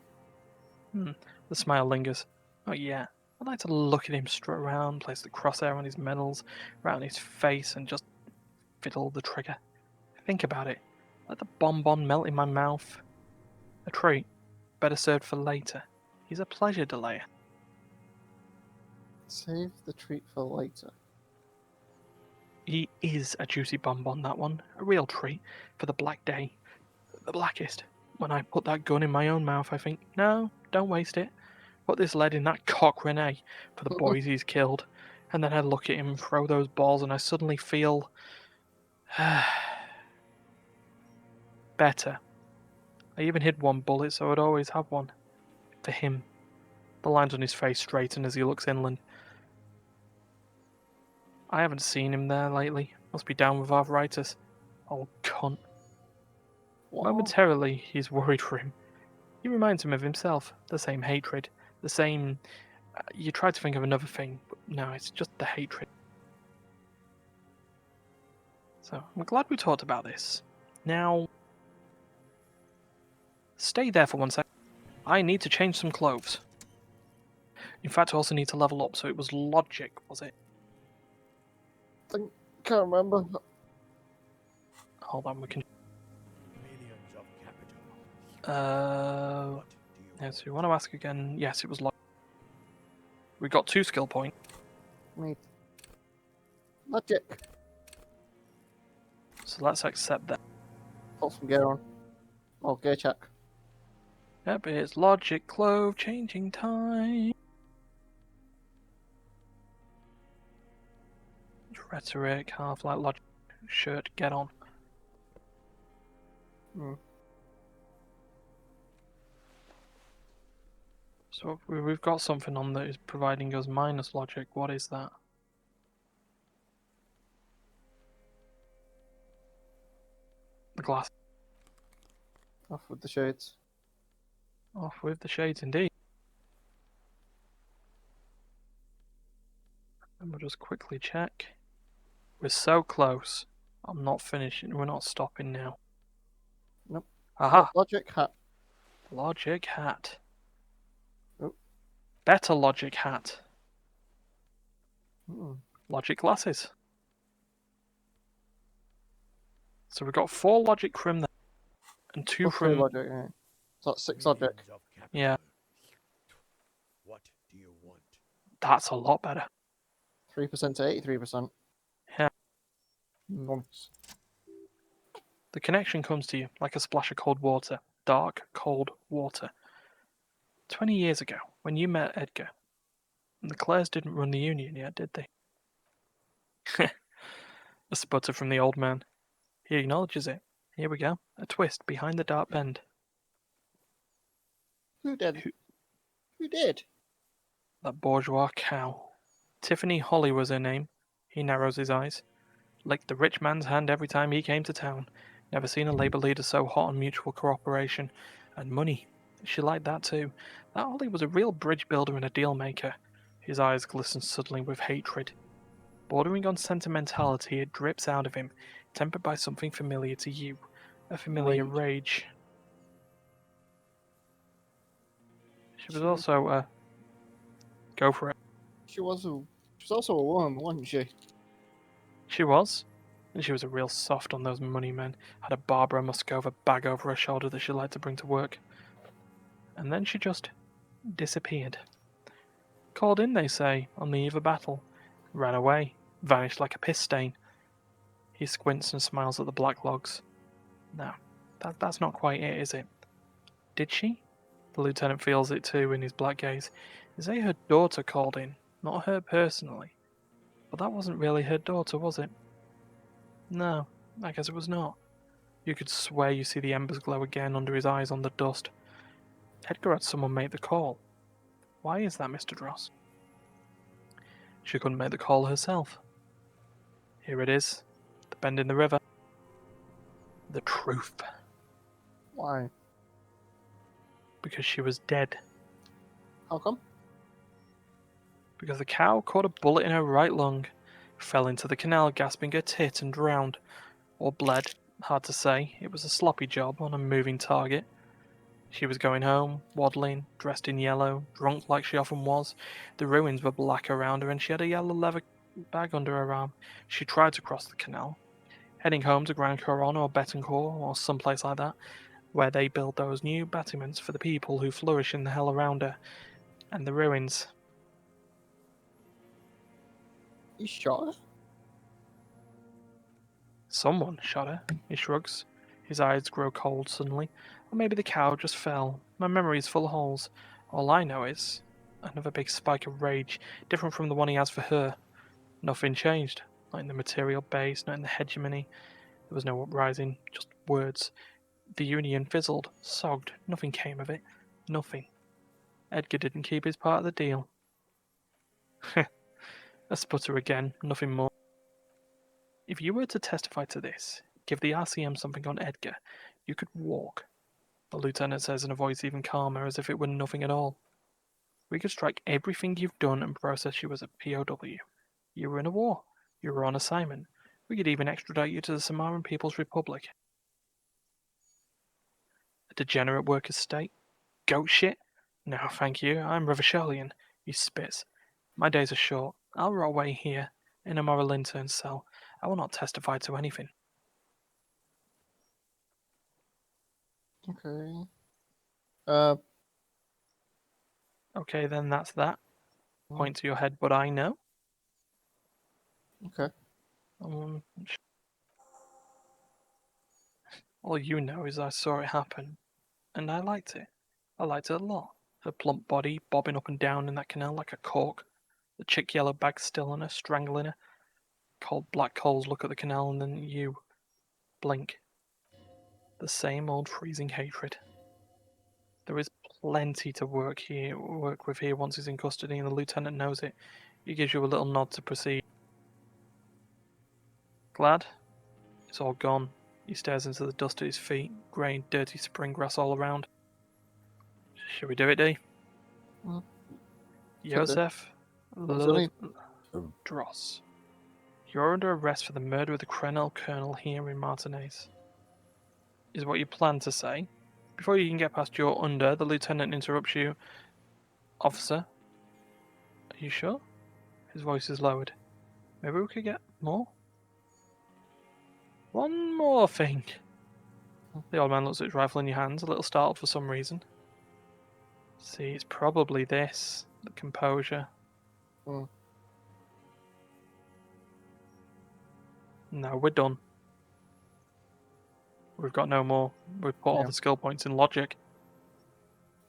The smile lingers. Oh yeah, I'd like to look at him strut around, place the crosshair on his medals, round his face, and just fiddle the trigger. Think about it. Let the bonbon melt in my mouth. A treat, better served for later. He's a pleasure delayer. Save the treat for later. He is a juicy bonbon, that one. A real treat for the black day. The blackest. When I put that gun in my own mouth, I think, no, don't waste it. Put this lead in that cock Renee for the boys he's killed. And then I look at him throw those balls and I suddenly feel better. I even hid one bullet so I'd always have one. For him. The lines on his face straighten as he looks inland. I haven't seen him there lately. Must be down with arthritis. Old cunt. What? Momentarily, he's worried for him. He reminds him of himself. The same hatred. The same... you try to think of another thing, but no, it's just the hatred. So, I'm glad we talked about this. Now... stay there for 1 sec. I need to change some clothes. In fact, I also need to level up, so it was logic, was it? Can't remember. Hold on, we can... Millions of capital. What do you yeah, so you want to ask again? Yes, it was logic. We got 2 skill points. Need logic. So let's accept that. Put some gear on. Oh, gear check. Yep, it's logic, clove, changing time. Rhetoric, half-light logic, shirt, get on. So we've got something on that is providing us minus logic. What is that? The glass. Off with the shades. Off with the shades, indeed. And we'll just quickly check. We're so close. I'm not finishing. We're not stopping now. Nope. Aha! Logic hat. Logic hat. Oh. Better logic hat. Mm. Logic glasses. So we've got 4 logic from there. And 2 Plus 3 from... logic, yeah. So that's 6 logic. Millions of capital. Yeah. What do you want? That's a lot better. 3% to 83%. Yeah. Nice. The connection comes to you like a splash of cold water. Dark, cold water. 20 years ago, when you met Edgar, the Clares didn't run the Union yet, did they? A sputter from the old man. He acknowledges it. Here we go. A twist behind the dark bend. Who did? Who did? That bourgeois cow. Tiffany Holly was her name. He narrows his eyes. Licked the rich man's hand every time he came to town. Never seen a Labour leader so hot on mutual cooperation. And money. She liked that too. That Holly was a real bridge builder and a deal maker. His eyes glisten suddenly with hatred. Bordering on sentimentality, it drips out of him, tempered by something familiar to you. A familiar rage. She was also, go for it. She was also a woman, wasn't she? She was. And she was a real soft on those money men. Had a Barbara Muscova bag over her shoulder that she liked to bring to work. And then she just disappeared. Called in, they say, on the eve of battle. Ran away. Vanished like a piss stain. He squints and smiles at the black logs. No, that's not quite it, is it? Did she? The lieutenant feels it too in his black gaze. They say her daughter called in, not her personally. But that wasn't really her daughter, was it? No, I guess it was not. You could swear you see the embers glow again under his eyes on the dust. Edgar had someone make the call. Why is that, Mr. Dross? She couldn't make the call herself. Here it is. The bend in the river. The truth. Why? Because she was dead. How come? Because the cow caught a bullet in her right lung, fell into the canal gasping her tit and drowned. Or bled. Hard to say. It was a sloppy job on a moving target. She was going home, waddling, dressed in yellow, drunk like she often was. The ruins were black around her, and she had a yellow leather bag under her arm. She tried to cross the canal, heading home to Grand Coron or Betancourt or someplace like that, where they build those new battlements for the people who flourish in the hell around her. And the ruins. You shot her? Someone shot her. He shrugs. His eyes grow cold suddenly. Or maybe the cow just fell. My memory is full of holes. All I know is another big spike of rage, different from the one he has for her. Nothing changed. Not in the material base, not in the hegemony. There was no uprising, just words. The Union fizzled, sogged. Nothing came of it. Nothing. Edgar didn't keep his part of the deal. A sputter again, nothing more. If you were to testify to this, give the RCM something on Edgar, you could walk. The lieutenant says in a voice even calmer, as if it were nothing at all. We could strike everything you've done and process you as a POW. You were in a war. You were on assignment. We could even extradite you to the Samaran People's Republic. A degenerate workers' state? Goat shit? No, thank you. I'm Revacholian. He spits. My days are short. I'll rot away here, in a moral intern cell. I will not testify to anything. Okay. Okay, then that's that. Point to your head, but I know. Okay. Um, all you know is I saw it happen, and I liked it. I liked it a lot. Her plump body bobbing up and down in that canal like a cork. The chick yellow bag still on her, strangling her. Cold black coals look at the canal, and then you blink. The same old freezing hatred. There is plenty to work with here once he's in custody, and the lieutenant knows it. He gives you a little nod to proceed. Glad? It's all gone. He stares into the dust at his feet, grey and dirty spring grass all around. Shall we do it, D? Mm. Joseph What's your name? Dross. You're under arrest for the murder of the Crenel Colonel here in Martinez. Is what you plan to say? Before you can get past your under, the lieutenant interrupts you. Officer, are you sure? His voice is lowered. Maybe we could get more? One more thing. The old man looks at his rifle in your hands, a little startled for some reason. See, it's probably this. The composure. Hmm. No, we're done. We've got no more. We've put all Yeah. the skill points in logic.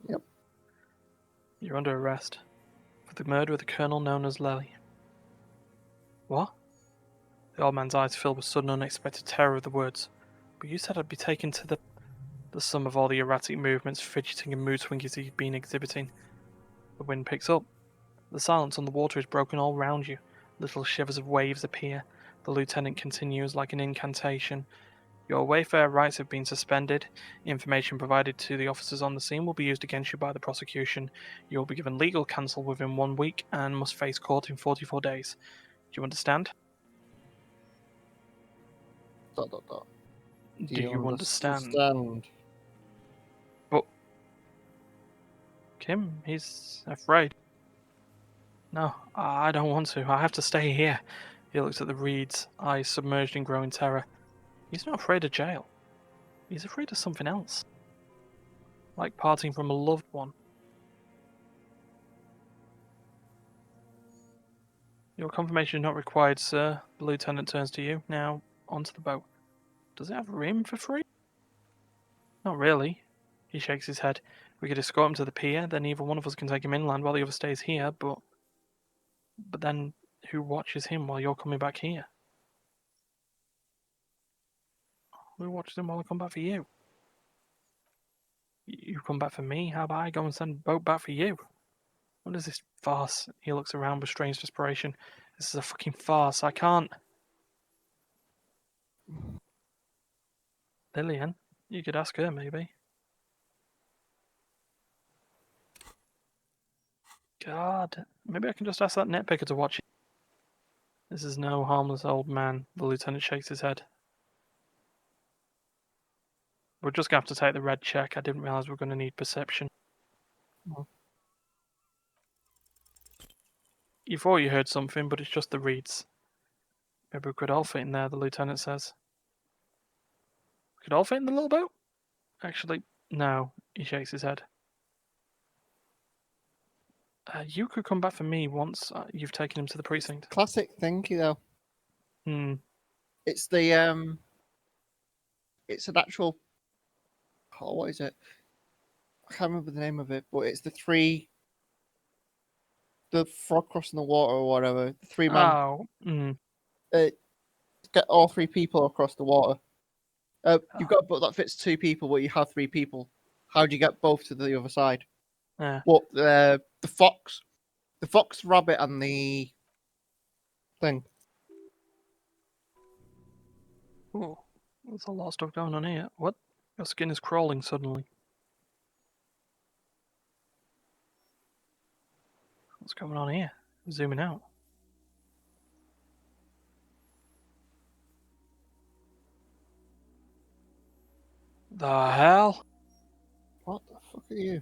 Yep. You're under arrest for the murder of the colonel known as Lely. What? The old man's eyes filled with sudden unexpected terror of the words. But you said I'd be taken to the sum of all the erratic movements, fidgeting and mood swings he's been exhibiting. The wind picks up. The silence on the water is broken all round you. Little shivers of waves appear. The lieutenant continues like an incantation. Your Wayfarer rights have been suspended. Information provided to the officers on the scene will be used against you by the prosecution. You will be given legal counsel within 1 week and must face court in 44 days. Do you understand? Dot, dot, dot. Do you understand? understand? But Kim, he's afraid. No, I don't want to. I have to stay here. He looks at the reeds, eyes submerged in growing terror. He's not afraid of jail. He's afraid of something else. Like parting from a loved one. Your confirmation is not required, sir. The lieutenant turns to you. Now, onto the boat. Does it have room for free? Not really. He shakes his head. We could escort him to the pier, then either one of us can take him inland while the other stays here, but then who watches him while you're coming back here? Who watches him while I come back for you? You come back for me? How about I go and send a boat back for you? What is this farce? He looks around with strange desperation. This is a fucking farce. I can't. Lillian, you could ask her maybe. God, maybe I can just ask that nitpicker to watch it. This is no harmless old man. The lieutenant shakes his head. We're just going to have to take the red check. I didn't realise we were going to need perception. Oh. You thought you heard something, but it's just the reeds. Maybe we could all fit in there, the lieutenant says. We could all fit in the little boat? Actually, no. He shakes his head. You could come back for me once you've taken him to the precinct. Classic thing, you know. Hmm. It's the it's an actual. Oh, what is it? I can't remember the name of it, but it's the frog crossing the water or whatever. The three man. Oh. Hmm. Get all three people across the water. You've got a boat that fits two people, but you have three people. How do you get both to the other side? Yeah. Well, the fox, rabbit, and the thing. Oh, there's a lot of stuff going on here. What? Your skin is crawling suddenly. What's going on here? Zooming out. The hell? What the fuck are you?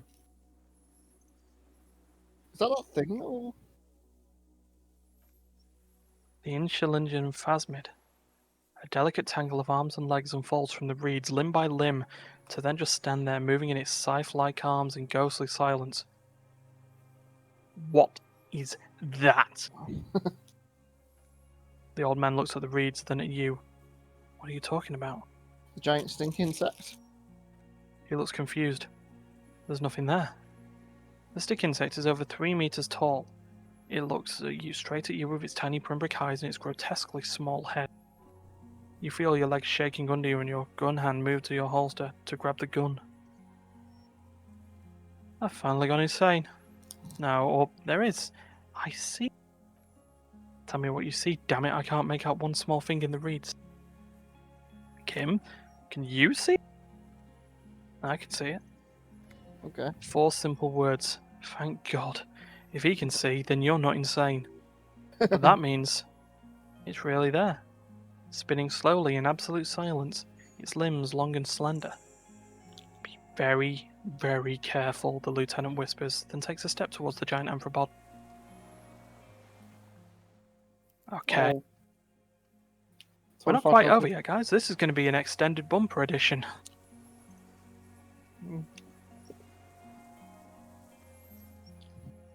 Is that thing? Or... The Insulingian phasmid. A delicate tangle of arms and legs unfolds from the reeds limb by limb to then just stand there moving in its scythe-like arms in ghostly silence. What is that? The old man looks at the reeds, then at you. What are you talking about? The giant stink insect. He looks confused. There's nothing there. The stick insect is over 3 meters tall. It looks straight at you with its tiny pinprick eyes and its grotesquely small head. You feel your legs shaking under you and your gun hand move to your holster to grab the gun. I've finally gone insane. No, or there is. I see. Tell me what you see, damn it, I can't make out one small thing in the reeds. Kim, can you see? I can see it. Okay. 4 simple words. Thank God. If he can see, then you're not insane. But that means it's really there. Spinning slowly in absolute silence, its limbs long and slender. Be very, very careful, the lieutenant whispers, then takes a step towards the giant amphibod. Okay. Oh. We're So not far, quite so over good. yet, guys. This is going to be an extended bumper edition.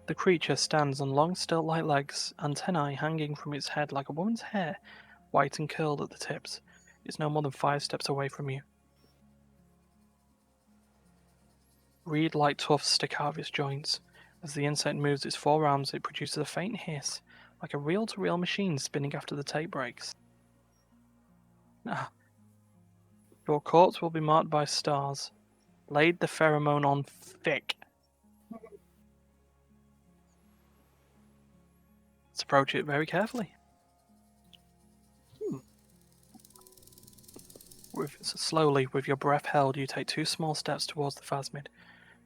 The creature stands on long stilt-like legs, antennae hanging from its head like a woman's hair, white and curled at the tips. It's no more than 5 steps away from you. Reed-like tufts stick out of its joints. As the insect moves its 4 arms, it produces a faint hiss, like a reel-to-reel machine spinning after the tape breaks. Ah. Your corpse will be marked by stars. Laid the pheromone on thick. Let's approach it very carefully. Slowly, with your breath held, you take 2 small steps towards the phasmid.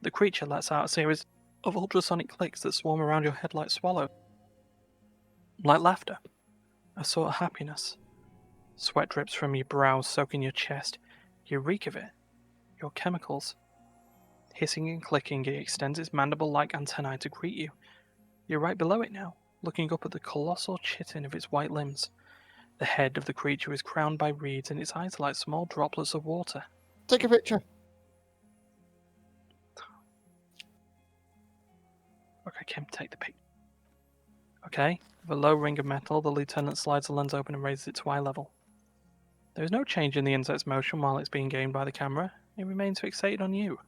The creature lets out a series of ultrasonic clicks that swarm around your head like swallows. Like laughter. A sort of happiness. Sweat drips from your brows, soaking your chest. You reek of it. Your chemicals. Hissing and clicking, it extends its mandible-like antennae to greet you. You're right below it now, looking up at the colossal chitin of its white limbs. The head of the creature is crowned by reeds, and its eyes are like small droplets of water. Take a picture. Okay, Kim, take the picture. Okay, with a low ring of metal, the lieutenant slides the lens open and raises it to eye level. There is no change in the insect's motion while it's being gained by the camera. It remains fixated on you.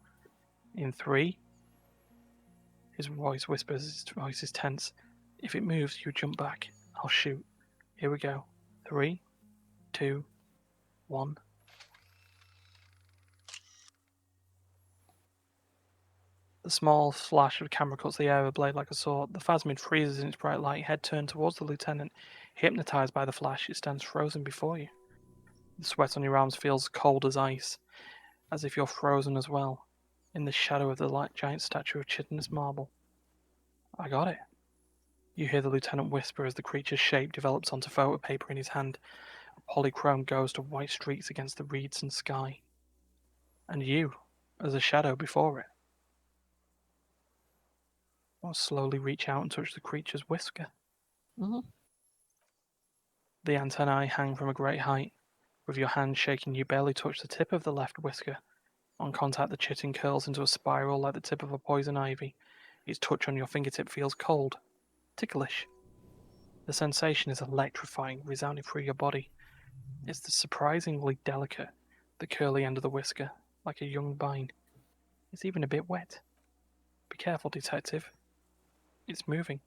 In 3, his voice whispers, his voice is tense. If it moves, you jump back. I'll shoot. Here we go. 3, 2, 1. The small flash of camera cuts the air with a blade like a sword. The phasmid freezes in its bright light, head turned towards the lieutenant. Hypnotized by the flash, it stands frozen before you. The sweat on your arms feels cold as ice, as if you're frozen as well, in the shadow of the giant statue of chitinous marble. I got it. You hear the lieutenant whisper as the creature's shape develops onto photo paper in his hand, a polychrome ghost of white streaks against the reeds and sky. And you, as a shadow before it. I'll slowly reach out and touch the creature's whisker. Mm-hmm. The antennae hang from a great height. With your hand shaking, you barely touch the tip of the left whisker. On contact, the chitin curls into a spiral like the tip of a poison ivy. Its touch on your fingertip feels cold, ticklish. The sensation is electrifying, resounding through your body. It's surprisingly delicate, the curly end of the whisker, like a young vine. It's even a bit wet. Be careful, detective. It's moving.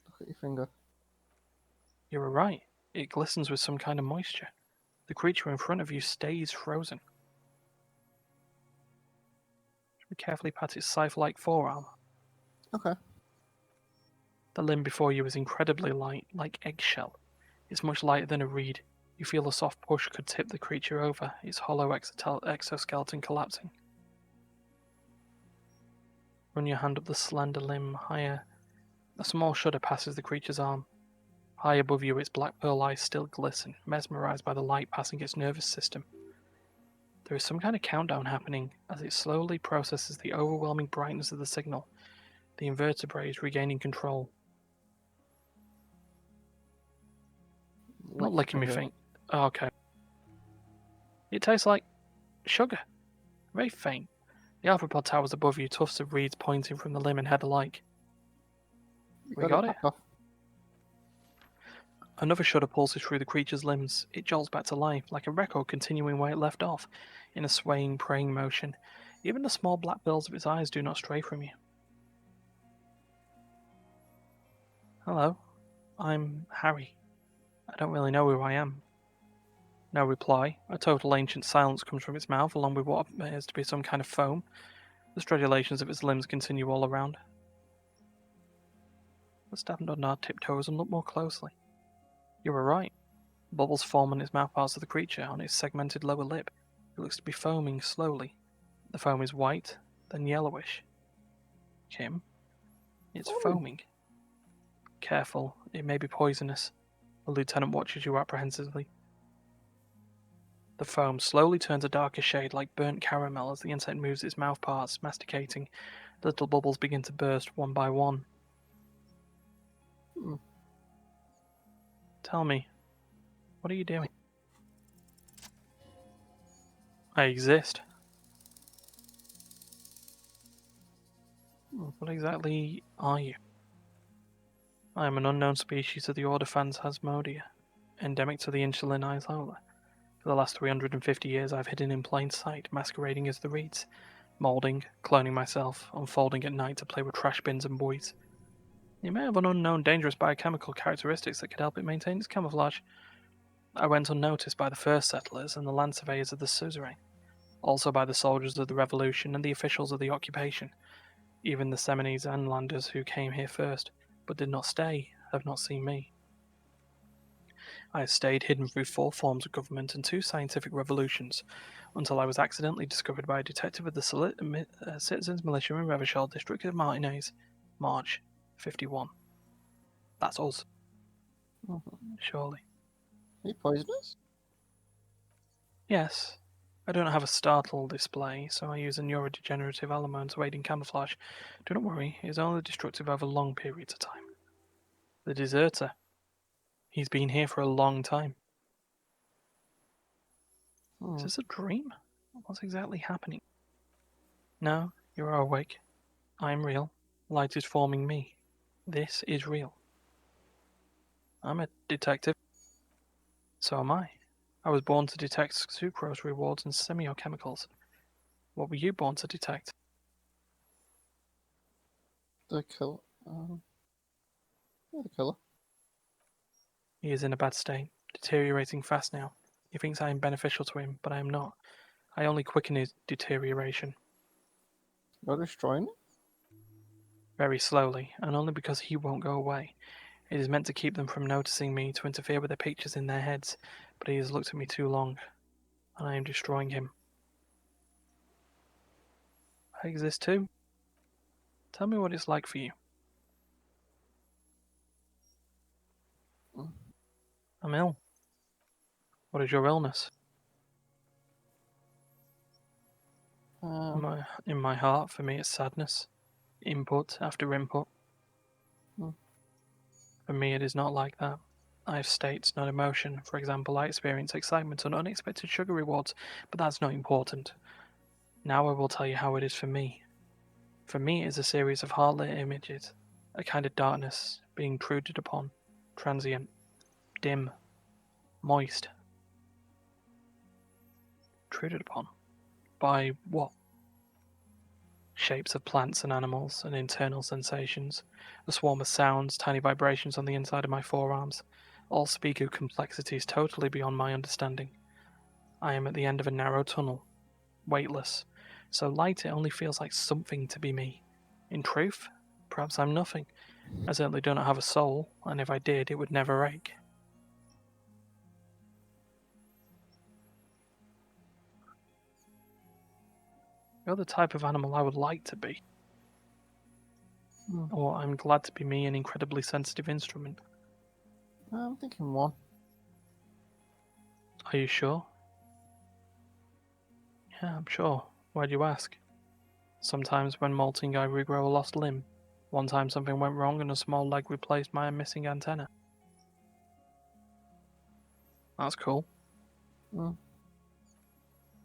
Look at your finger. You're right. It glistens with some kind of moisture. The creature in front of you stays frozen. Be carefully pat its scythe-like forearm. Okay. The limb before you is incredibly light, like eggshell. It's much lighter than a reed. You feel a soft push could tip the creature over, its hollow exoskeleton collapsing. Run your hand up the slender limb higher. A small shudder passes the creature's arm. High above you, its black pearl eyes still glisten, mesmerized by the light passing its nervous system. There is some kind of countdown happening as it slowly processes the overwhelming brightness of the signal. The invertebrate is regaining control. Not Lick your licking me finger. finger. Oh, okay. It tastes like sugar. Very faint. The arthropod towers above you, tufts of reeds pointing from the limb and head alike. You We got it got it. back off. Another shudder pulses through the creature's limbs. It jolts back to life, like a record continuing where it left off, in a swaying, praying motion. Even the small black bills of its eyes do not stray from you. Hello, I'm Harry. I don't really know who I am. No reply. A total ancient silence comes from its mouth, along with what appears to be some kind of foam. The stridulations of its limbs continue all around. Let's stand on our tiptoes and look more closely. You were right. Bubbles form on its mouthparts of the creature, on its segmented lower lip. It looks to be foaming slowly. The foam is white, then yellowish. Kim, it's foaming. Careful, it may be poisonous. The lieutenant watches you apprehensively. The foam slowly turns a darker shade like burnt caramel as the insect moves its mouthparts, masticating. The little bubbles begin to burst one by one. Hmm. Tell me, what are you doing? I exist. What exactly are you? I am an unknown species of the order Phantasmodia, endemic to the Insular Isola. For the last 350 years I've hidden in plain sight, masquerading as the reeds, moulding, cloning myself, unfolding at night to play with trash bins and buoys. It may have an unknown dangerous biochemical characteristics that could help it maintain its camouflage. I went unnoticed by the first settlers and the land surveyors of the suzerain, also by the soldiers of the Revolution and the officials of the occupation. Even the Seminoles and landers who came here first, but did not stay, have not seen me. I have stayed hidden through 4 forms of government and 2 scientific revolutions, until I was accidentally discovered by a detective of the Citizens Militia in Revachol district of Martinez, March 51. That's us, Mhm. surely. Are you poisonous? Yes. I don't have a startle display, so I use a neurodegenerative element to aid in camouflage. Do not worry, it is only destructive over long periods of time. The deserter. He's been here for a long time. Is Hmm. this a dream? What's exactly happening? No, you are awake. I am real. Light is forming me. This is real. I'm a detective. So am I. I was born to detect sucrose rewards and semiochemicals. What were you born to detect? The killer. Yeah, the killer. He is in a bad state, deteriorating fast now. He thinks I am beneficial to him, but I am not. I only quicken his deterioration. You're destroying it? Very slowly, and only because he won't go away. It is meant to keep them from noticing me, to interfere with the pictures in their heads, but he has looked at me too long, and I am destroying him. I exist too. Tell me what it's like for you. Mm. I'm ill. What is your illness? In my heart, for me, it's sadness. Input after input. Mm. For me, it is not like that. I have states, not emotion. For example, I experience excitement and unexpected sugar rewards, but that's not important. Now I will tell you how it is for me. For me, it is a series of heart-lit images, a kind of darkness being intruded upon, transient, dim, moist. Intruded upon? By what? Shapes of plants and animals and internal sensations, a swarm of sounds, tiny vibrations on the inside of my forearms, all speak of complexities totally beyond my understanding. I am at the end of a narrow tunnel, weightless, so light it only feels like something to be me. In truth, perhaps I'm nothing. I certainly do not have a soul, and if I did, it would never ache. You're the type of animal I would like to be. Mm. Or I'm glad to be me, an incredibly sensitive instrument. I'm thinking one. Are you sure? Yeah, I'm sure. Why do you ask? Sometimes when molting I regrow a lost limb. One time something went wrong and a small leg replaced my missing antenna. That's cool. Mm.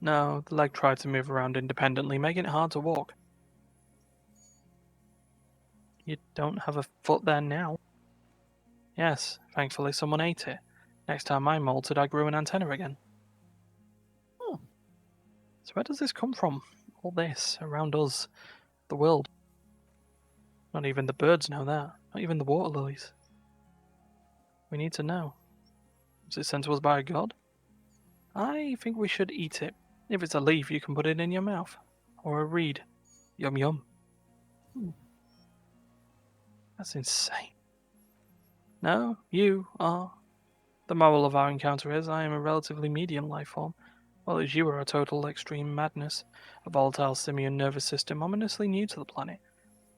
No, the leg tried to move around independently, making it hard to walk. You don't have a foot there now. Yes, thankfully someone ate it. Next time I molted, I grew an antenna again. Oh. So where does this come from? All this, around us, the world. Not even the birds know that. Not even the water lilies. We need to know. Was it sent to us by a god? I think we should eat it. If it's a leaf, you can put it in your mouth. Or a reed. Yum yum. Hmm. That's insane. No, you are. The moral of our encounter is I am a relatively medium life form, while as you are a total extreme madness, a volatile simian nervous system ominously new to the planet.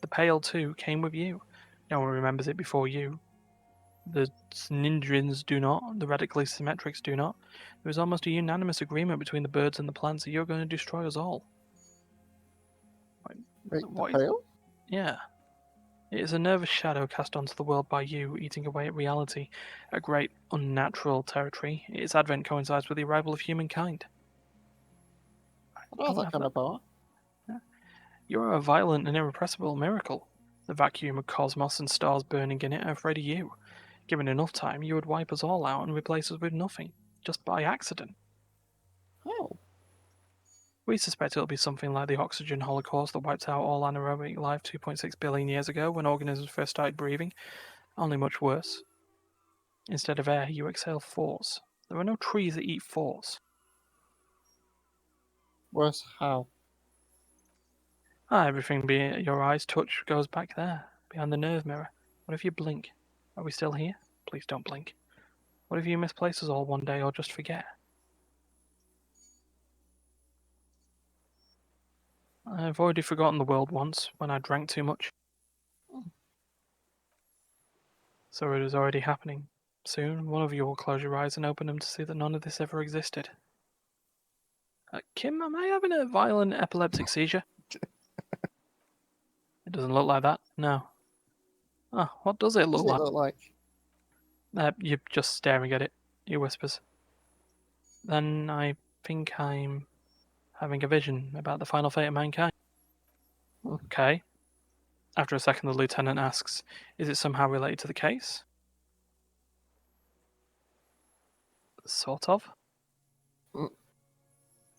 The Pale, too, came with you. No one remembers it before you. The Snindrins do not, the radically symmetrics do not. There is almost a unanimous agreement between the birds and the plants that you're going to destroy us all. Wait, the What is... pale? Yeah. It is a nervous shadow cast onto the world by you, eating away at reality, a great unnatural territory. Its advent coincides with the arrival of humankind. I don't have Don't that have kind that. of power. You are a violent and irrepressible miracle. The vacuum of cosmos and stars burning in it are afraid of you. Given enough time, you would wipe us all out and replace us with nothing, just by accident. How? We suspect it'll be something like the oxygen holocaust that wiped out all anaerobic life 2.6 billion years ago when organisms first started breathing, only much worse. Instead of air, you exhale force. There are no trees that eat force. Worse, how? Everything your eyes touch goes back there, behind the nerve mirror. What if you blink? Are we still here? Please don't blink. What if you misplace us all one day or just forget? I've already forgotten the world once, when I drank too much. So it is already happening. Soon, one of you will close your eyes and open them to see that none of this ever existed. Kim, am I having a violent epileptic seizure? It doesn't look like that. No. Oh, what does it What look does it like? look like? You're just staring at it. He whispers. Then I think I'm having a vision about the final fate of mankind. Hmm. Okay. After a second, the lieutenant asks, is it somehow related to the case? Sort of. Mm.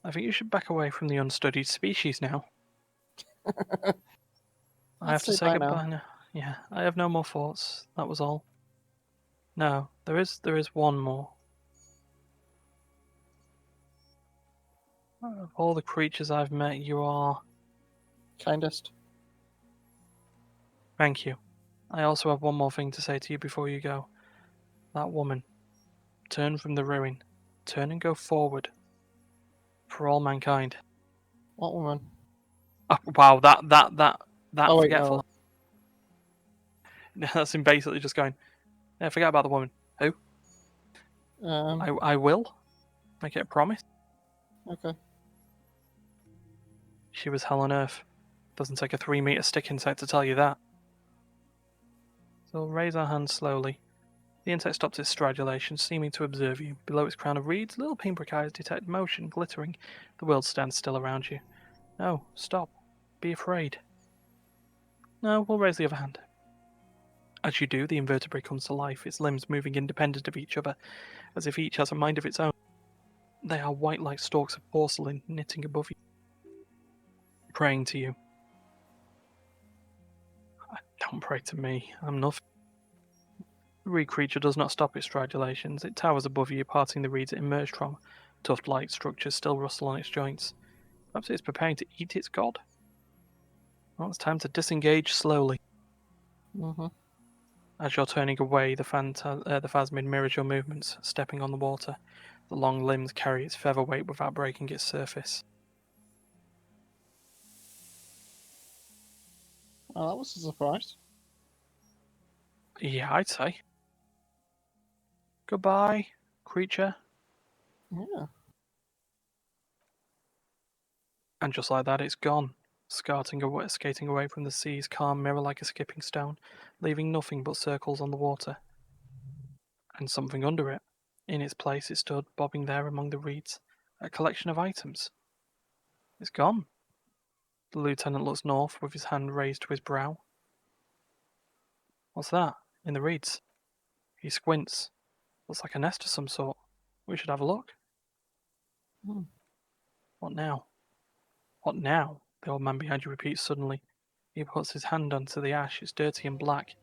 I think you should back away from the unstudied species now. I I'd have to say say bye now. goodbye now. Yeah, I have no more thoughts. That was all. No, there is one more. Of all the creatures I've met, you are Kindest. Thank you. I also have one more thing to say to you before you go. That woman. Turn from the ruin. Turn and go forward. For all mankind. What woman? Oh, wow, that Oh wait, forgetful. That's him basically just going, yeah, forget about the woman. Who? no. I will. Make it a promise. Okay. She was hell on earth. Doesn't take a 3-meter stick insect to tell you that. So we'll raise our hands slowly. The insect stopped its stridulation, seeming to observe you. Below its crown of reeds, little pinprick eyes detect motion, glittering. The world stands still around you. No, stop. Be afraid. No, we'll raise the other hand. As you do, the invertebrate comes to life, its limbs moving independent of each other, as if each has a mind of its own. They are white like stalks of porcelain knitting above you, praying to you. Don't pray to me, I'm nothing. The reed creature does not stop its stridulations. It towers above you, parting the reeds it emerged from. Tuft-like structures still rustle on its joints. Perhaps it is preparing to eat its god. Well, it's time to disengage slowly. Mhm. As you're turning away, the phasmid mirrors your movements, stepping on the water. The long limbs carry its feather weight without breaking its surface. Oh, that was a surprise. Yeah, I'd say. Goodbye, creature. Yeah. And just like that, it's gone, skating away from the sea's calm mirror like a skipping stone, leaving nothing but circles on the water. And something under it. In its place, it stood, bobbing there among the reeds, a collection of items. It's gone. The lieutenant looks north with his hand raised to his brow. What's that? In the reeds. He squints. Looks like a nest of some sort. We should have a look. Hmm. What now? What now? The old man behind you repeats suddenly. He puts his hand onto the ash. It's dirty and black,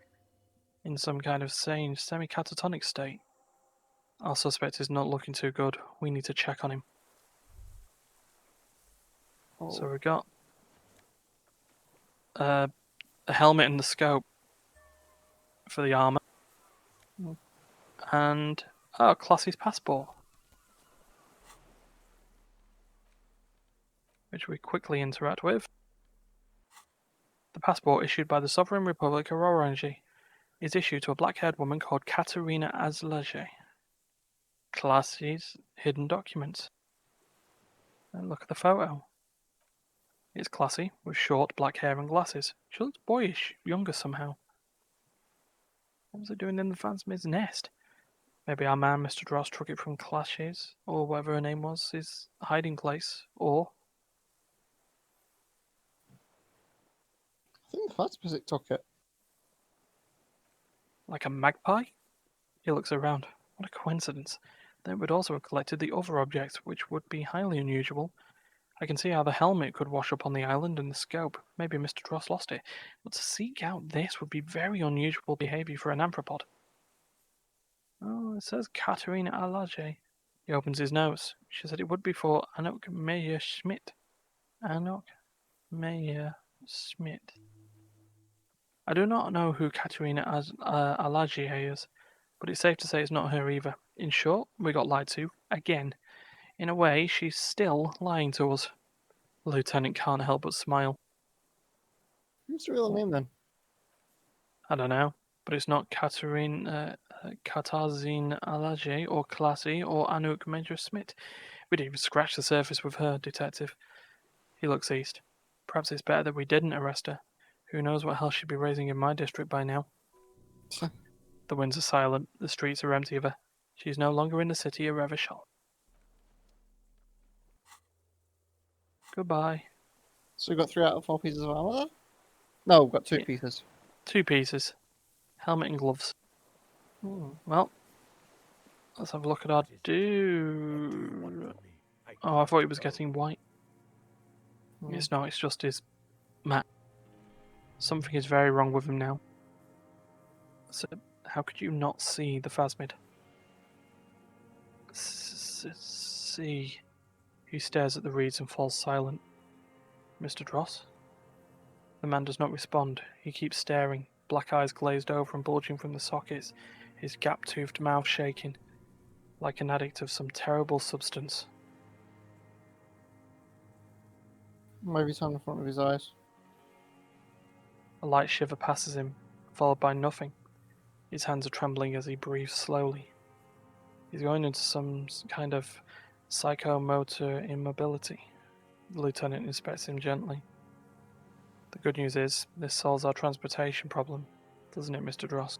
in some kind of sane, semi-catatonic state. Our suspect is not looking too good. We need to check on him. So Oh. we've got a helmet and the scope for the armor, Hmm. and Classy's passport, which we quickly interact with. The passport, issued by the Sovereign Republic of Orange, is issued to a black-haired woman called Katerina Azlage. Classy's hidden documents. And look at the photo. It's Classy, with short black hair and glasses. She looks boyish, younger somehow. What was it doing in the Phantom's nest? Maybe our man, Mr. Dross, took it from Clashes, or whatever her name was, his hiding place, or I think Fitzpatrick took it. like a magpie? He looks around. What a coincidence. Then it would also have collected the other objects, which would be highly unusual. I can see how the helmet could wash up on the island and the scope. Maybe Mr. Dross lost it. But to seek out this would be very unusual behavior for an anthropod. Oh, it says Katerina Alage. He opens his notes. She said it would be for Anok Meyer Schmidt. Anok Meyer Schmidt. I do not know who Katerina Alage is, but it's safe to say it's not her either. In short, we got lied to, again. In a way, she's still lying to us. The lieutenant can't help but smile. What's the real name then? I don't know, but it's not Katarzyna Alage or Classy or Anouk Major Smith. We didn't even scratch the surface with her, detective. He looks east. Perhaps it's better that we didn't arrest her. Who knows what hell she'd be raising in my district by now. The winds are silent, the streets are empty of her. She is no longer in the city of Revachol. Goodbye. So we got 3 out of 4 pieces of armor there? No, we've got 2 Yeah, pieces. 2 pieces. Helmet and gloves. Hmm. Well, let's have a look at our What is it? What do you want dude. from me? I Oh, I can't thought he was go. getting white. Hmm. It's not, it's just his mat. Something is very wrong with him now. So, how could you not see the phasmid? See. He stares at the reeds and falls silent. Mr. Dross? The man does not respond. He keeps staring, black eyes glazed over and bulging from the sockets, his gap-toothed mouth shaking, like an addict of some terrible substance. Maybe it's on in front of his eyes. A light shiver passes him, followed by nothing. His hands are trembling as he breathes slowly. He's going into some kind of psychomotor immobility. The lieutenant inspects him gently. The good news is, this solves our transportation problem, doesn't it, Mr. Dross?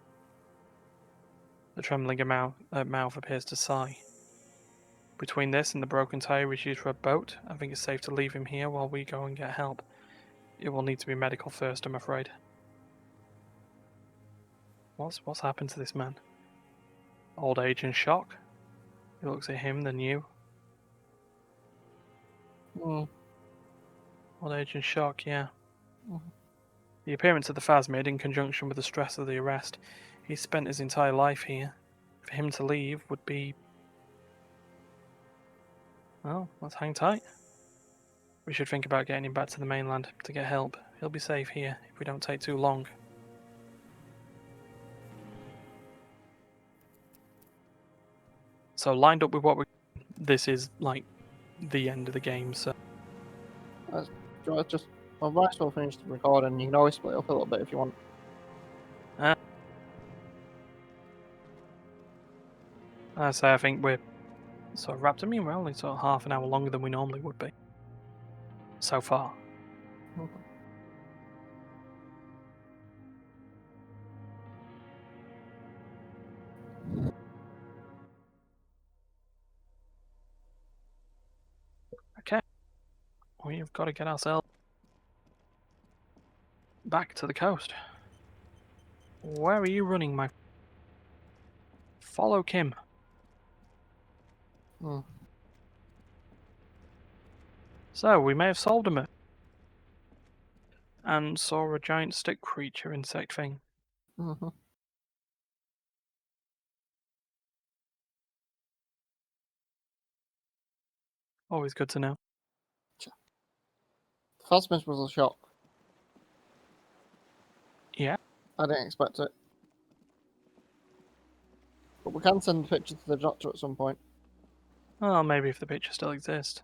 The trembling mouth appears to sigh. Between this and the broken tire we used for a boat, I think it's safe to leave him here while we go and get help. It will need to be medical first, I'm afraid. What's happened to this man? Old age and shock? He looks at him, then you. Mm. Old age and shock, yeah. Mhm. The appearance of the phasmid, in conjunction with the stress of the arrest, he's spent his entire life here. For him to leave would be... Well, let's hang tight. We should think about getting him back to the mainland to get help. He'll be safe here if we don't take too long. So lined up with what we... This is, like, the end of the game, so... Just, I might as well finish the recording. You can always split up a little bit if you want. I think we're sort of wrapped. I mean, we're only sort of half an hour longer than we normally would be. So far. Okay. We've got to get ourselves back to the coast. Where are you running, my... Follow Kim. Mm. So, we may have solved a mystery. And saw a giant stick creature insect thing. Mm-hmm. Always good to know. Phasmid was a shock. Yeah. I didn't expect it. But we can send the picture to the doctor at some point. Well, maybe if the picture still exists.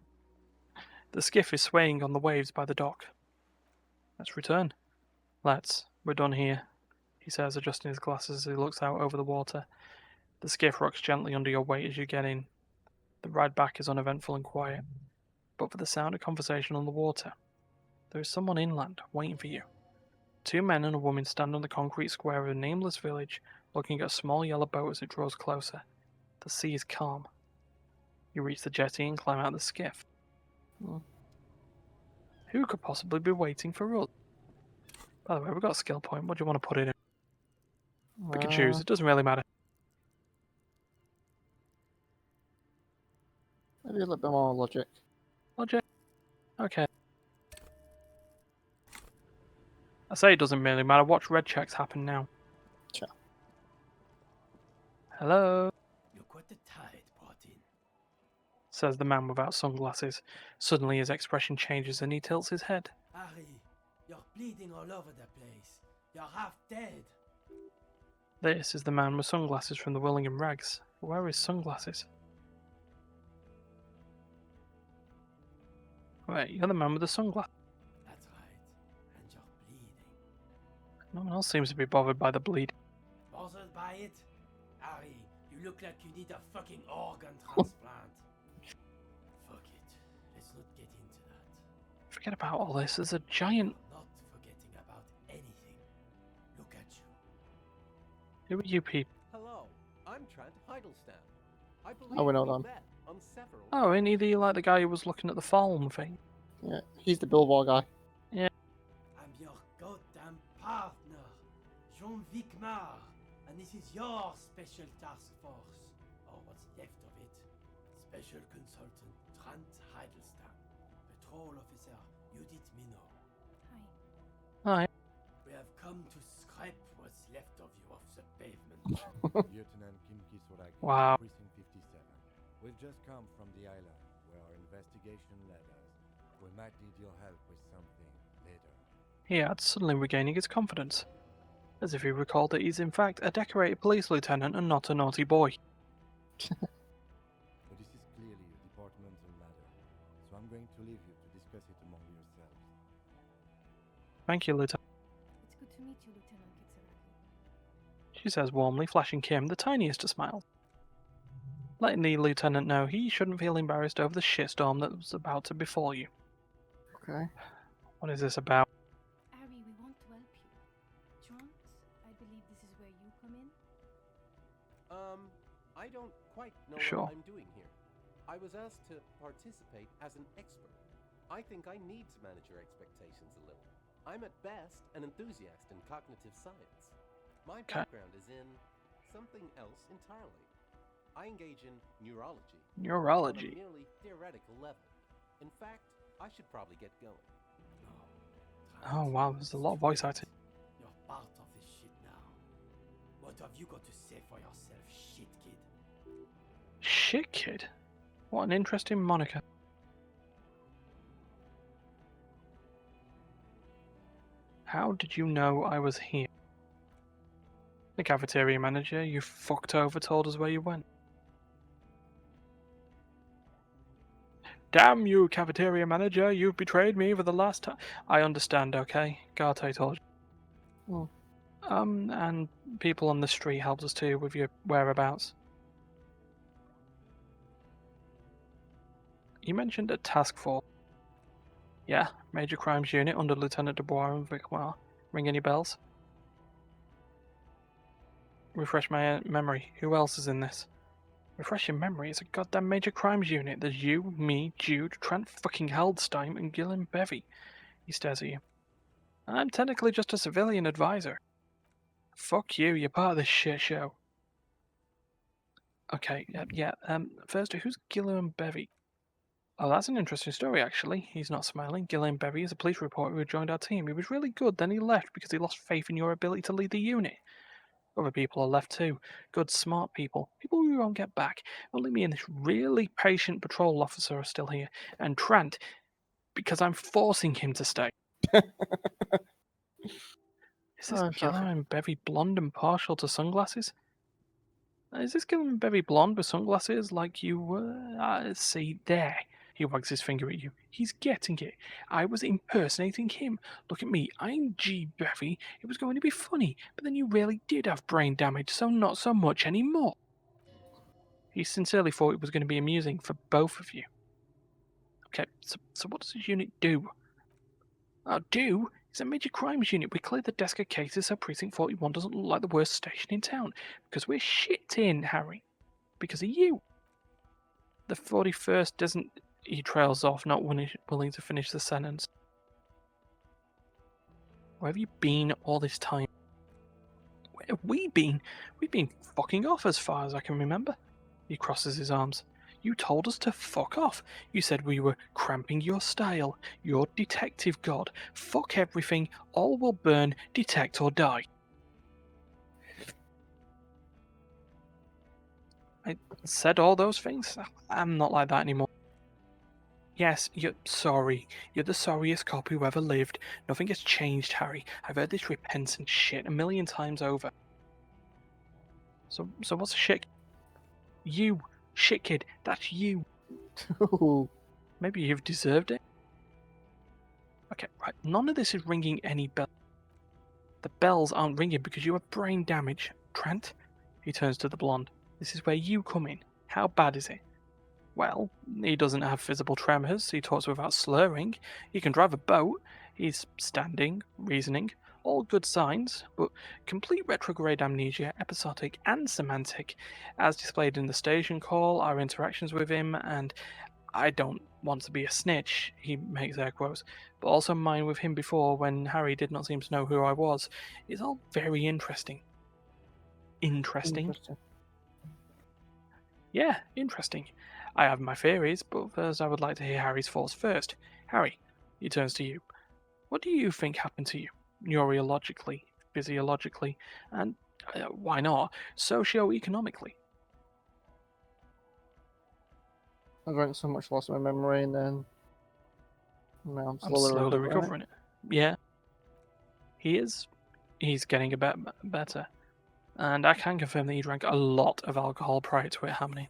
The skiff is swaying on the waves by the dock. Let's return. Let's. We're done here, he says, adjusting his glasses as he looks out over the water. The skiff rocks gently under your weight as you get in. The ride back is uneventful and quiet, but for the sound of conversation on the water. There is someone inland, waiting for you. 2 men and a woman stand on the concrete square of a nameless village, looking at a small yellow boat as it draws closer. The sea is calm. You reach the jetty and climb out of the skiff. Mm. Who could possibly be waiting for us? By the way, we've got a skill point. What do you want to put it in? We can choose. It doesn't really matter. Maybe a little bit more logic. Logic. Okay. I say it doesn't really matter. Watch red checks happen now. Sure. Hello, Look what the tide brought in. says the man without sunglasses. Suddenly his expression changes and he tilts his head. Harry, you're bleeding all over the place. You're half dead. This is the man with sunglasses from the Willingham Rags. Where are his sunglasses? Wait, you're the man with the sunglasses. That's right. And you're bleeding. No one else seems to be bothered by the bleed. Bothered by it? Harry, you look like you need a fucking organ transplant. Fuck it. Let's not get into that. Forget about all this. There's a giant... You're not forgetting about anything. Look at you. Who are you people? Hello, I'm Trent Heidelstein. I Oh, we know we them. met on several. Oh, ain't he like the guy who was looking at the farm thing? Yeah, he's the billboard guy. I'm your goddamn partner, Jean-Vic Mar, and this is your special task force, or what's left of it. Special consultant Trent Heidelstein, patrol officer Judith Minot. Hi. We have come to scrape what's left of you off the pavement. Lieutenant Kim Kisoragi, Wow. Precinct 57. We've just come from the island where our investigation led us. We might need your help with something later. he adds, suddenly regaining his confidence, as if he recalled that he's in fact a decorated police lieutenant and not a naughty boy. But this is clearly a departmental matter, so I'm going to leave you to discuss it among yourselves. Thank you, Lieutenant, It's good to meet you, Lieutenant Kitsuragi. she says warmly, flashing Kim the tiniest of smiles, letting the lieutenant know he shouldn't feel embarrassed over the shitstorm that was about to befall you. Okay. What is this about? Harry, we want to help you. Trant, I believe this is where you come in. I don't quite know Sure. what I'm doing here. I was asked to participate as an expert. I think I need to manage your expectations a little. I'm at best an enthusiast in cognitive science. My Okay. background is in something else entirely. I engage in neurology. On a Neurology. merely theoretical level. In fact, I should probably get going. Oh wow, there's a lot of voice acting. You're part of this shit now. What have you got to say for yourself, shit kid? Shit kid. What an interesting moniker. How did you know I was here? The cafeteria manager you fucked over told us where you went. Damn you, cafeteria manager, you've betrayed me for the last time. I understand, okay? Garte told you. And people on the street helped us too with your whereabouts. You mentioned a task force. Yeah, Major Crimes Unit under Lieutenant Dubois and Vicmar. Ring any bells? Refresh my memory. Who else is in this? Refresh your memory. It's a goddamn Major Crimes Unit. There's you, me, Jude, Trent fucking Heldstein, and Gillian Bevy. He stares at you. I'm technically just a civilian advisor. Fuck you. You're part of this shit show. Okay, first, who's Gillian Bevy? Oh, that's an interesting story, actually. He's not smiling. Gillian Bevy is a police reporter who joined our team. He was really good, then he left because he lost faith in your ability to lead the unit. Other people are left too. Good, smart people. People we won't get back. Only me and this really patient patrol officer are still here. And Trent, because I'm forcing him to stay. Is this Oh, shocking. Gillian Bevy blonde and partial to sunglasses? Is this Gillian Bevy blonde with sunglasses like you were? See, there. He wags his finger at you. He's getting it. I was impersonating him. Look at me. I'm G. Bevy. It was going to be funny, but then you really did have brain damage, so not so much anymore. He sincerely thought it was going to be amusing for both of you. Okay, so what does this unit do? Do? It's a major crimes unit. We cleared the desk of cases so Precinct 41 doesn't look like the worst station in town. Because we're shit in, Harry. Because of you. The 41st doesn't... He trails off, not willing to finish the sentence. Where have you been all this time? Where have we been? We've been fucking off as far as I can remember. He crosses his arms. You told us to fuck off. You said we were cramping your style. You're detective god. Fuck everything. All will burn. Detect or die. I said all those things? I'm not like that anymore. Yes, you're sorry. You're the sorriest cop who ever lived. Nothing has changed, Harry. I've heard this repentant shit a million times over. So what's the shit? You, shit kid, that's you. Maybe you've deserved it. Okay, right. None of this is ringing any bell. The bells aren't ringing because you have brain damage. Trent? He turns to the blonde. This is where you come in. How bad is it? Well, he doesn't have visible tremors. He talks without slurring. He can drive a boat. He's standing, reasoning. All good signs, but complete retrograde amnesia, episodic and semantic, as displayed in the station call, our interactions with him, and I don't want to be a snitch, he makes air quotes, but also mine with him before when Harry did not seem to know who I was. It's all very interesting. Interesting? Yeah, interesting. I have my theories, but first I would like to hear Harry's thoughts first. Harry, he turns to you. What do you think happened to you? Neurologically, physiologically, and why not, socio-economically? I drank so much, lost my memory, and then now I'm I'm slowly slowly recovering it. recovering it. Yeah. He's getting a bit better. And I can confirm that he drank a lot of alcohol prior to it happening.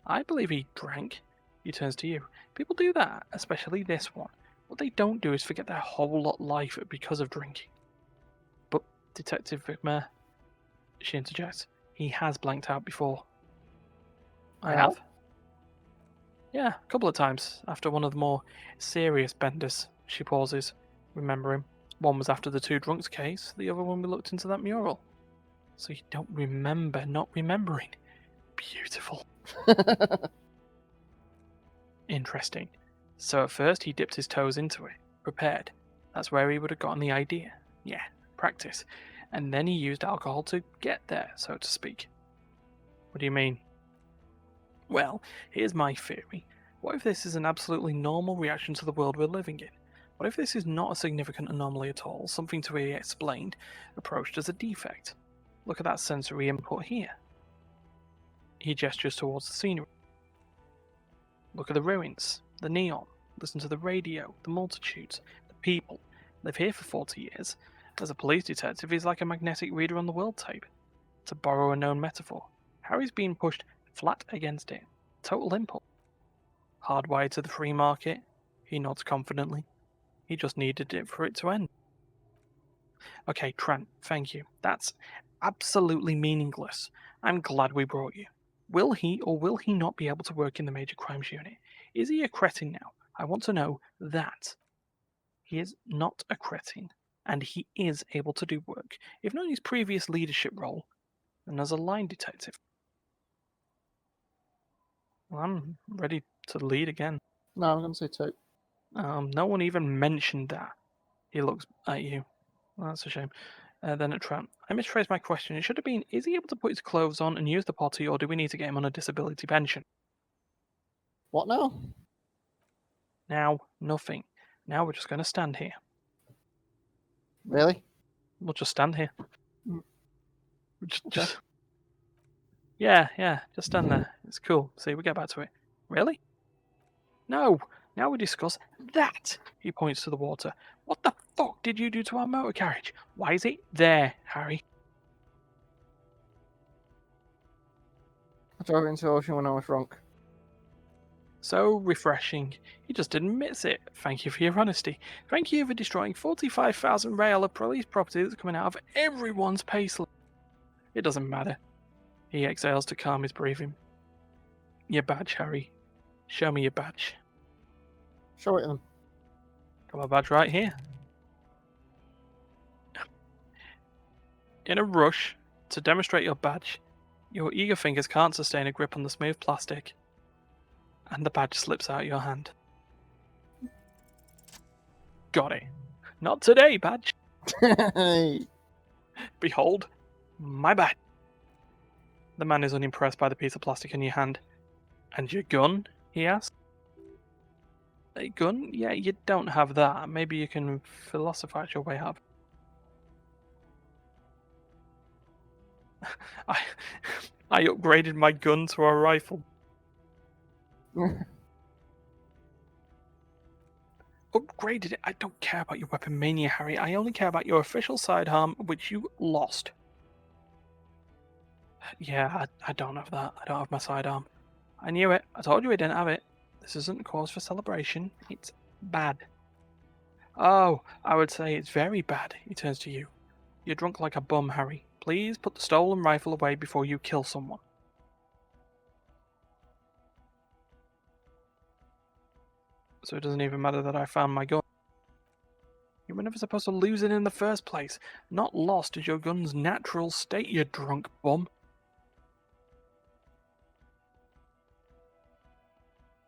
I believe he drank. He turns to you. People do that, especially this one. What they don't do is forget their whole life because of drinking. But Detective Vigmare, she interjects, he has blanked out before. I Oh? have. Yeah, a couple of times. After one of the more serious benders, she pauses, remembering. One was after the two drunks case, the other one we looked into that mural. So you don't remember not remembering. Beautiful. Interesting. So at first he dipped his toes into it, prepared. That's where he would have gotten the idea. Yeah, practice. And then he used alcohol to get there, so to speak. What do you mean? Well, here's my theory. What if this is an absolutely normal reaction to the world we're living in? What if this is not a significant anomaly at all, something to be explained, approached as a defect? Look at that sensory input here. He gestures towards the scenery. Look at the ruins, the neon, listen to the radio, the multitudes, the people. Live here for 40 years. As a police detective, he's like a magnetic reader on the world tape. To borrow a known metaphor, Harry's being pushed flat against it. Total input. Hardwired to the free market, he nods confidently. He just needed it for it to end. Okay, Trent, thank you. That's absolutely meaningless. I'm glad we brought you. Will he or will he not be able to work in the Major Crimes Unit? Is he a cretin now? I want to know that. He is not a cretin, and he is able to do work, if not in his previous leadership role, then as a line detective. Well, I'm ready to lead again. No, I'm going to say 2. No one even mentioned that. He looks at you. Well, that's a shame. Then at Trent. I misphrased my question. It should have been, is he able to put his clothes on and use the potty, or do we need to get him on a disability pension? What now? Now, nothing. Now we're just going to stand here. Really? We'll just stand here. Mm. Just, Okay. yeah, just stand there. It's cool. See, we get back to it. Really? No. Now we discuss that. He points to the water. What the fuck did you do to our motor carriage? Why is it there, Harry? I drove it into the ocean when I was drunk. So refreshing. You just didn't miss it. Thank you for your honesty. Thank you for destroying 45,000 rail of police property that's coming out of everyone's payslip. It doesn't matter. He exhales to calm his breathing. Your badge, Harry. Show me your badge. Show it to them. Got my badge right here. In a rush to demonstrate your badge, your eager fingers can't sustain a grip on the smooth plastic, and the badge slips out of your hand. Got it. Not today, badge. Hey. Behold, my badge. The man is unimpressed by the piece of plastic in your hand. And your gun? He asks. A gun? Yeah, you don't have that. Maybe you can philosophize your way out. I upgraded my gun to a rifle. Upgraded it? I don't care about your weapon mania, Harry. I only care about your official sidearm, which you lost. Yeah, I don't have that. I don't have my sidearm. I knew it. I told you I didn't have it. This isn't cause for celebration. It's bad. Oh, I would say it's very bad. He turns to you. You're drunk like a bum, Harry. Please put the stolen rifle away before you kill someone. So it doesn't even matter that I found my gun. You were never supposed to lose it in the first place. Not lost is your gun's natural state, you drunk bum.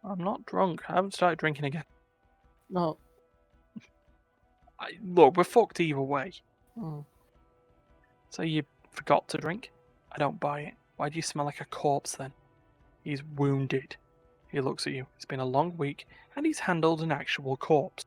I'm not drunk. I haven't started drinking again. No. Look, we're fucked either way. Mm. So you forgot to drink? I don't buy it. Why do you smell like a corpse then? He's wounded. He looks at you. It's been a long week, and he's handled an actual corpse.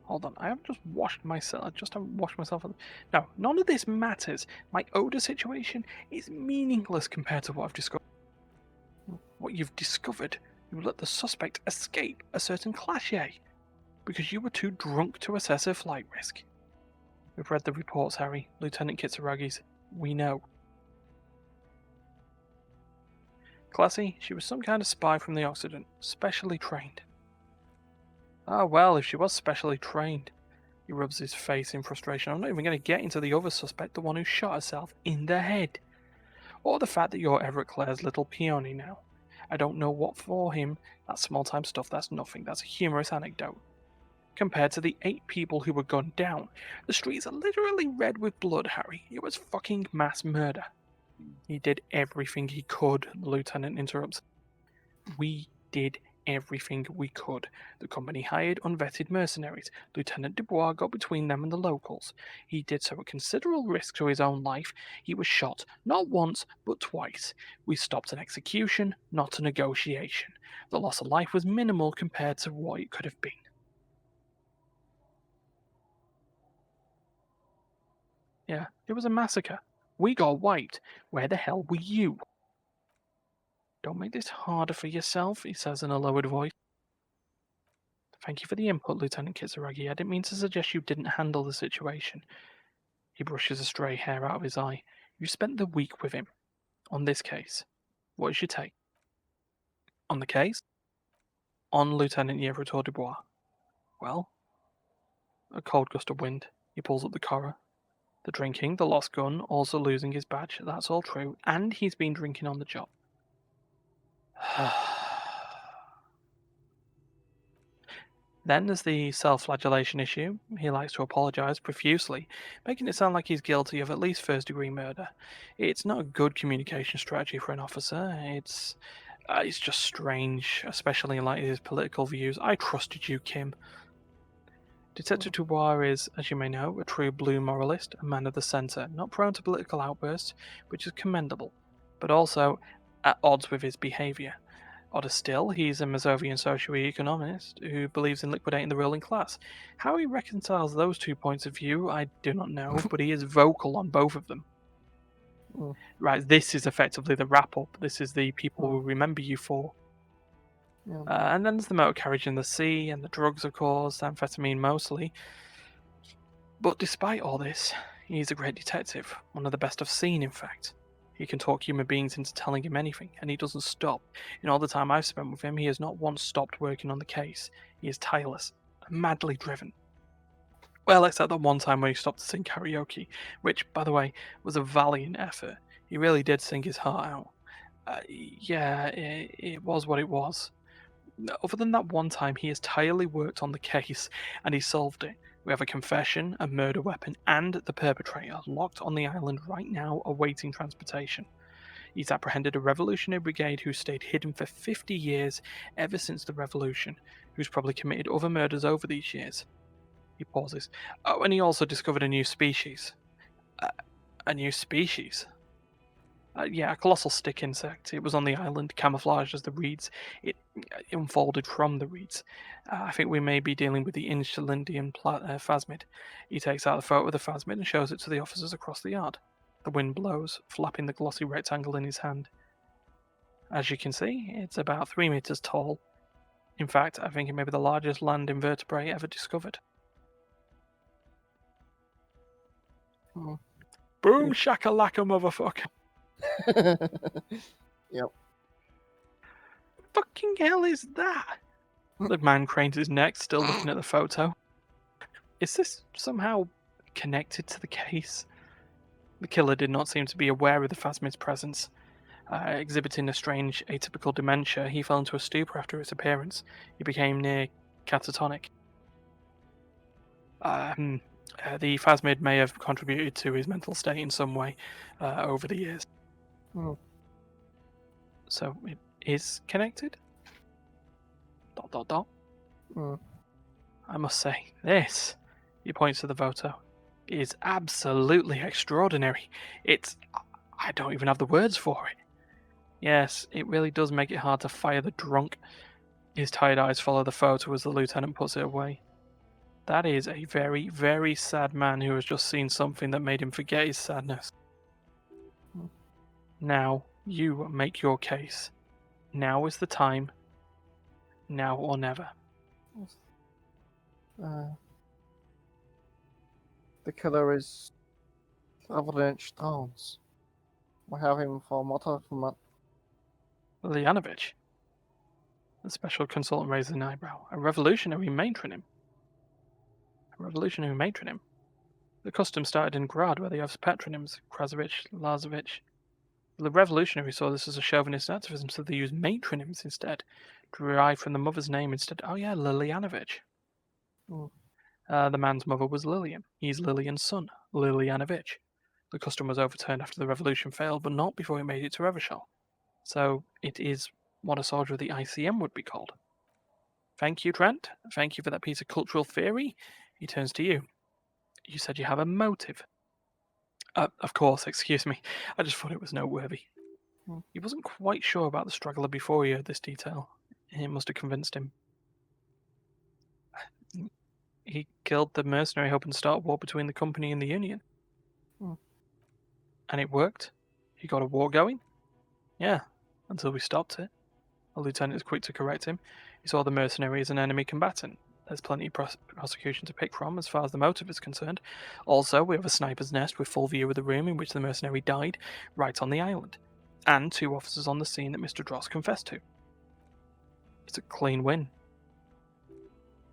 Hold on, I haven't just washed myself. I just haven't washed myself. No, none of this matters. My odor situation is meaningless compared to what I've discovered. What what you've discovered, you let the suspect escape a certain classe because you were too drunk to assess her flight risk. We've read the reports, Harry. Lieutenant Kitsuragi's. We know. Classy, she was some kind of spy from the Occident, specially trained. Ah, well, if she was specially trained. He rubs his face in frustration. I'm not even going to get into the other suspect, the one who shot herself in the head. Or the fact that you're Everett Clare's little peony now. I don't know what for him. That small-time stuff, that's nothing. That's a humorous anecdote. Compared to the 8 people who were gunned down, the streets are literally red with blood, Harry. It was fucking mass murder. He did everything he could, the lieutenant interrupts. We did everything we could. The company hired unvetted mercenaries. Lieutenant Dubois got between them and the locals. He did so at considerable risk to his own life. He was shot, not once, but twice. We stopped an execution, not a negotiation. The loss of life was minimal compared to what it could have been. Yeah, it was a massacre. We got wiped. Where the hell were you? Don't make this harder for yourself, he says in a lowered voice. Thank you for the input, Lieutenant Kitsuragi. I didn't mean to suggest you didn't handle the situation. He brushes a stray hair out of his eye. You spent the week with him. On this case. What is your take? On the case? On Lieutenant Yevrotor Dubois. Well? A cold gust of wind. He pulls up the collar. The drinking, the lost gun, also losing his badge. That's all true. And he's been drinking on the job. Then there's the self-flagellation issue. He likes to apologise profusely, making it sound like he's guilty of at least first-degree murder. It's not a good communication strategy for an officer. It's just strange, especially in light of his political views. I trusted you, Kim. Detective Dubois is, as you may know, a true blue moralist, a man of the centre, not prone to political outbursts, which is commendable, but also at odds with his behaviour. Odder still, he's a Mazovian socio-economist who believes in liquidating the ruling class. How he reconciles those 2 points of view, I do not know, but he is vocal on both of them. Right, this is effectively the wrap-up. This is the people will remember you for. Yeah. And then there's the motor carriage in the sea, and the drugs, of course, amphetamine mostly. But despite all this, he's a great detective, one of the best I've seen, in fact. He can talk human beings into telling him anything, and he doesn't stop. In all the time I've spent with him, he has not once stopped working on the case. He is tireless, madly driven. Well, except that one time when he stopped to sing karaoke, which, by the way, was a valiant effort. He really did sing his heart out. It was what it was. Other than that one time, he has tirelessly worked on the case, and he solved it. We have a confession, a murder weapon, and the perpetrator locked on the island right now, awaiting transportation. He's apprehended a revolutionary brigade who stayed hidden for 50 years, ever since the revolution, who's probably committed other murders over these years. He pauses. Oh, and he also discovered a new species. A new species? Yeah, a colossal stick insect. It was on the island, camouflaged as the reeds. It unfolded from the reeds. I think we may be dealing with the Insulindian phasmid. He takes out the photo of the phasmid and shows it to the officers across the yard. The wind blows, flapping the glossy rectangle in his hand. As you can see, it's about 3 meters tall. In fact, I think it may be the largest land invertebrate ever discovered. Oh. Boom shakalaka, motherfucker. Yep. Fucking hell is that? The man cranes his neck, still looking at the photo. Is this somehow connected to the case? The killer did not seem to be aware of the phasmid's presence. Exhibiting a strange, atypical dementia, he fell into a stupor after its appearance. He became near catatonic. The phasmid may have contributed to his mental state in some way over the years. Oh. So it is connected? ... Oh. I must say, this, he points to the photo, is absolutely extraordinary. I don't even have the words for it. Yes, it really does make it hard to fire the drunk. His tired eyes follow the photo as the lieutenant puts it away. That is a very, very sad man who has just seen something that made him forget his sadness. Now, you make your case. Now is the time. Now or never. Uh, the killer is Avalanche Downs. We have him for motto from that. Lilianovich. The special consultant raised an eyebrow. A revolutionary matronym. A revolutionary matronym? The custom started in Grad, where they have patronyms Krasovich, Lazovich. The revolutionaries saw this as a chauvinist activism, so they used matronyms instead, derived from the mother's name instead. Oh yeah, Lilianovich. Hmm. The man's mother was Lilian. He's Lilian's son, Lilianovich. The custom was overturned after the revolution failed, but not before it made it to Revachol. So it is what a soldier of the ICM would be called. Thank you, Trent. Thank you for that piece of cultural theory. He turns to you. You said you have a motive. Of course, excuse me. I just thought it was noteworthy. Hmm. He wasn't quite sure about the straggler before he heard this detail. It must have convinced him. He killed the mercenary hoping to start a war between the company and the Union. Hmm. And it worked. He got a war going. Yeah, until we stopped it. The lieutenant is quick to correct him. He saw the mercenary as an enemy combatant. There's plenty of prosecution to pick from as far as the motive is concerned. Also, we have a sniper's nest with full view of the room in which the mercenary died, right on the island. And 2 officers on the scene that Mr. Dross confessed to. It's a clean win.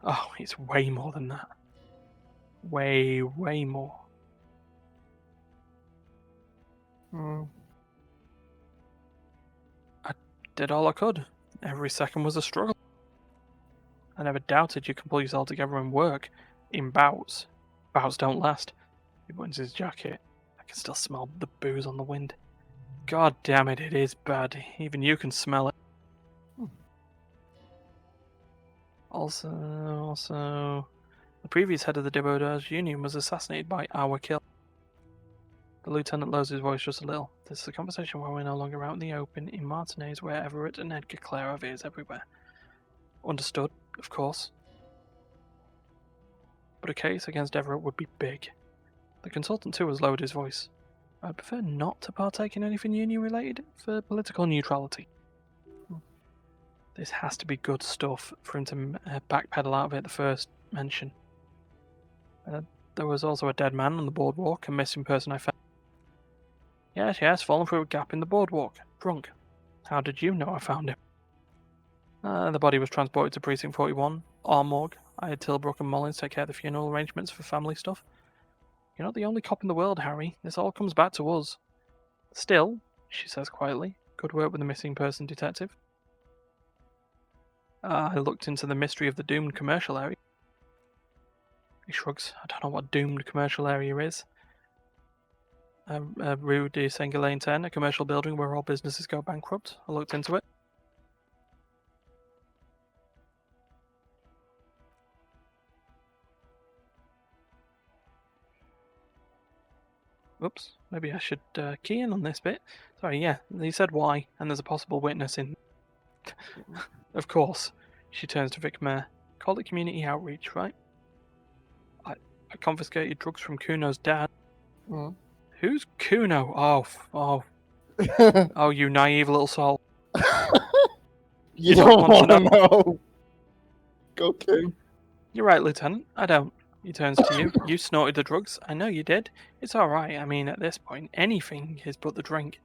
Oh, it's way more than that. Way, way more. Hmm. I did all I could. Every second was a struggle. I never doubted you could pull yourself together and work. In bouts. Bouts don't last. He buttons his jacket. I can still smell the booze on the wind. God damn it, it is bad. Even you can smell it. Also, the previous head of the Debordage Union was assassinated by our kill. The lieutenant lowers his voice just a little. This is a conversation where we're no longer out in the open, in Martinez, where Everett and Edgar Clare are ears everywhere. Understood, of course. But a case against Everett would be big. The consultant too has lowered his voice. I'd prefer not to partake in anything union related for political neutrality. This has to be good stuff for him to backpedal out of it the first mention. There was also a dead man on the boardwalk, a missing person I found. Yes, fallen through a gap in the boardwalk, drunk. How did you know I found him? The body was transported to Precinct 41, our morgue. I had Tilbrook and Mullins take care of the funeral arrangements for family stuff. You're not the only cop in the world, Harry. This all comes back to us. Still, she says quietly, good work with the missing person detective. I looked into the mystery of the doomed commercial area. He shrugs. I don't know what doomed commercial area is. Rue de Saint-Ghislain 10, a commercial building where all businesses go bankrupt. I looked into it. Oops, maybe I should key in on this bit. Sorry, yeah, he said why, and there's a possible witness in. Of course. She turns to Vic Mayer. Call it community outreach, right? I confiscated drugs from Kuno's dad. Hmm. Who's Kuno? Oh, you naive little soul. You don't don't want to want to know. Go, Kim. You're right, Lieutenant. I don't. He turns to you. You snorted the drugs. I know you did. It's alright. I mean, at this point, anything is but the drink.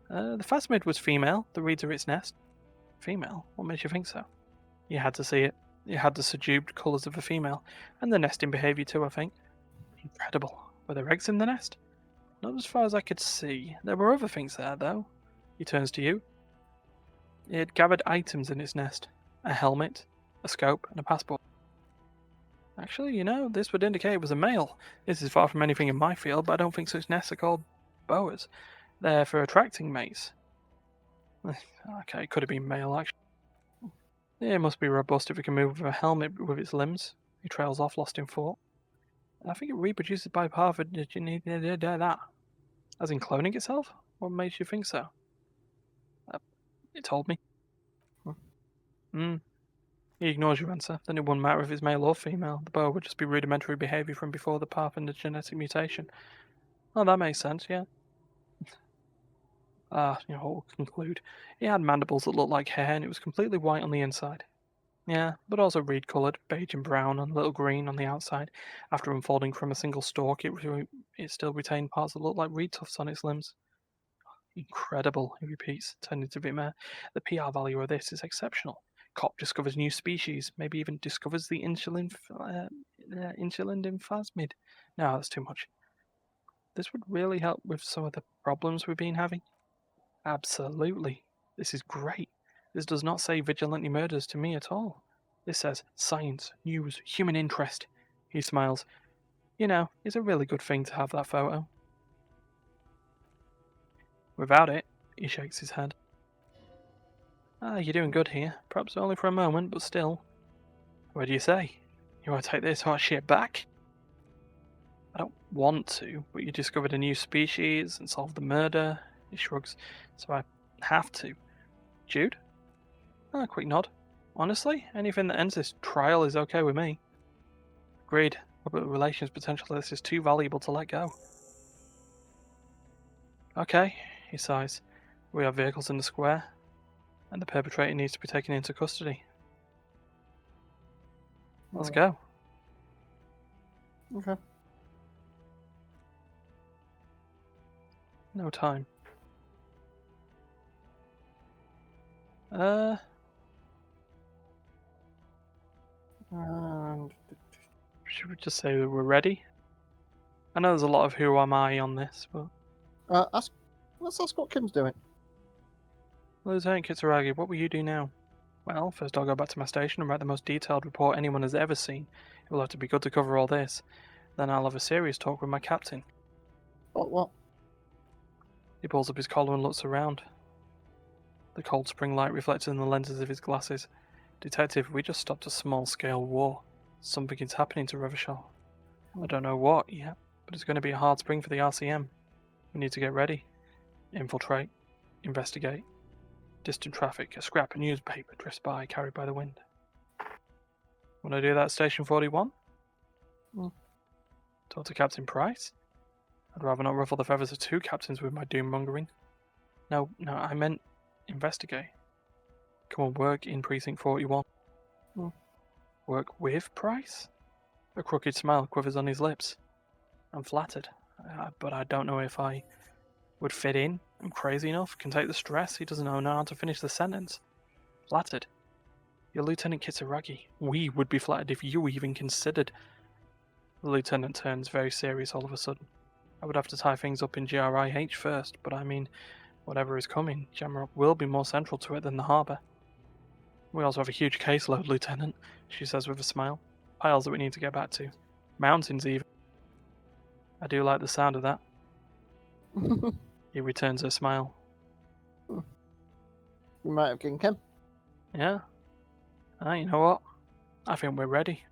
The phasmid was female. The reeds are its nest. Female? What makes you think so? You had to see it. It had the subdued colours of a female, and the nesting behaviour too, I think. Incredible. Were there eggs in the nest? Not as far as I could see. There were other things there, though. He turns to you. It had gathered items in its nest. A helmet, a scope, and a passport. Actually, this would indicate it was a male. This is far from anything in my field, but I don't think such nests are called boas. They're for attracting mates. Okay, it could have been male, actually. Yeah, it must be robust if it can move with a helmet with its limbs. He trails off, lost in thought. I think it reproduces by part of that. As in cloning itself? What makes you think so? It told me. He ignores your answer. Then it wouldn't matter if it's male or female. The boa would just be rudimentary behaviour from before the path and the genetic mutation. Oh, that makes sense, yeah. We'll conclude. It had mandibles that looked like hair, and it was completely white on the inside. Yeah, but also reed-coloured, beige and brown, and a little green on the outside. After unfolding from a single stalk, it still retained parts that looked like reed tufts on its limbs. Incredible, he repeats, turning to Vitmer. The PR value of this is exceptional. Cop discovers new species, maybe even discovers the insulin phasmid. No, that's too much. This would really help with some of the problems we've been having. Absolutely. This is great. This does not say vigilante murders to me at all. This says science, news, human interest. He smiles. It's a really good thing to have that photo. Without it, he shakes his head. You're doing good here. Perhaps only for a moment, but still. What do you say? You want to take this hot shit back? I don't want to, but you discovered a new species and solved the murder. He shrugs. So I have to. Jude? A quick nod. Honestly, anything that ends this trial is okay with me. Agreed. But the relations potential of this is too valuable to let go. Okay, he sighs. We have vehicles in the square, and the perpetrator needs to be taken into custody. Let's go. Okay. No time. And Should we just say that we're ready? I know there's a lot of who am I on this, but let's ask what Kim's doing. Lieutenant Kitsuragi, what will you do now? Well, first I'll go back to my station and write the most detailed report anyone has ever seen. It will have to be good to cover all this. Then I'll have a serious talk with my captain. What? He pulls up his collar and looks around. The cold spring light reflected in the lenses of his glasses. Detective, we just stopped a small-scale war. Something is happening to Revachol. I don't know what yet, but it's going to be a hard spring for the RCM. We need to get ready. Infiltrate. Investigate. Distant traffic, a scrap of newspaper drifts by, carried by the wind. Want to do that at Station 41? Talk to Captain Price? I'd rather not ruffle the feathers of two captains with my doom-mongering. No, I meant investigate. Come on, work in Precinct 41. Work with Price? A crooked smile quivers on his lips. I'm flattered, but I don't know if I would fit in. I'm crazy enough, can take the stress. He doesn't know how to finish the sentence. Flattered. You're Lieutenant Kitsuragi. We would be flattered if you even considered. The lieutenant turns very serious all of a sudden. I would have to tie things up in GRIH first, but I mean, whatever is coming, Jamrock will be more central to it than the harbour. We also have a huge caseload, Lieutenant, she says with a smile. Piles that we need to get back to. Mountains, even. I do like the sound of that. He returns her smile. You might have given Kim. Yeah? You know what? I think we're ready.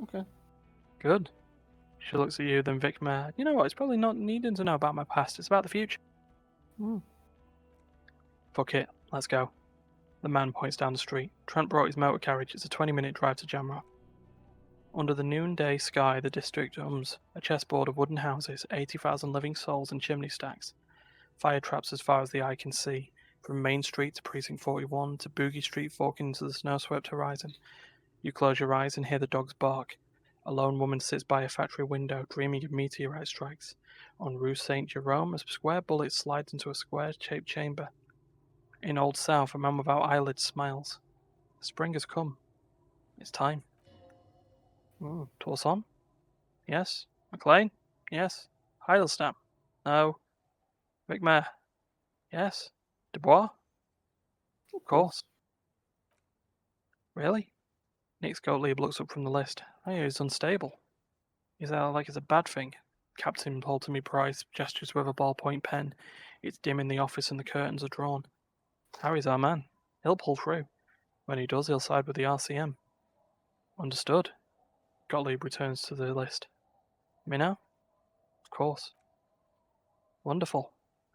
Okay. Good. She looks at you, then Vicmar. You know what? It's probably not needing to know about my past. It's about the future. Fuck it. Let's go. The man points down the street. Trent brought his motor carriage. It's a 20-minute drive to Jamrock. Under the noonday sky, the district hums. A chessboard of wooden houses, 80,000 living souls and chimney stacks. Fire traps as far as the eye can see. From Main Street to Precinct 41 to Boogie Street forking into the snow-swept horizon. You close your eyes and hear the dogs bark. A lone woman sits by a factory window, dreaming of meteorite strikes. En Rue Saint Jerome, a square bullet slides into a square-shaped chamber. In Old South, a man without eyelids smiles. Spring has come. It's time. Torson? Yes. McLean? Yes. Heidelstam? No. Vicmar? Yes. Dubois? Of course. Really? Nick Gottlieb looks up from the list. Oh, he's unstable. Is that like it's a bad thing? Captain Ptolemy Price gestures with a ballpoint pen. It's dim in the office and the curtains are drawn. Harry's our man. He'll pull through. When he does, he'll side with the RCM. Understood. Gottlieb returns to the list. Minnow? Of course. Wonderful.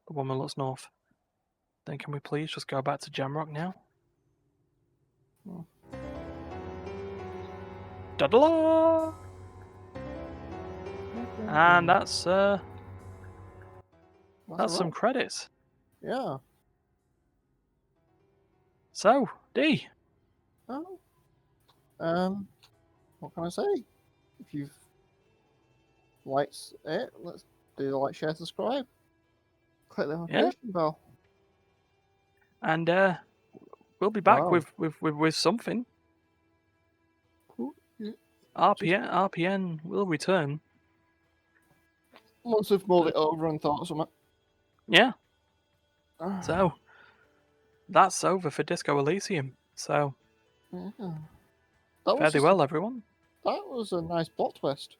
The woman looks north. Then can we please just go back to Jamrock now? Da-da-la! And that's That's some right. credits. Yeah. So, D, Oh. What can I say? If you've liked it, let's do the like, share, subscribe. Click the yeah, notification bell. and we'll be back Wow. with something. Cool. Yeah. RPN will return. Once we've mulled it over and thought of something. Yeah. Ah, So that's over for Disco Elysium. So yeah. That was fare thee just well, everyone. that was a nice plot twist.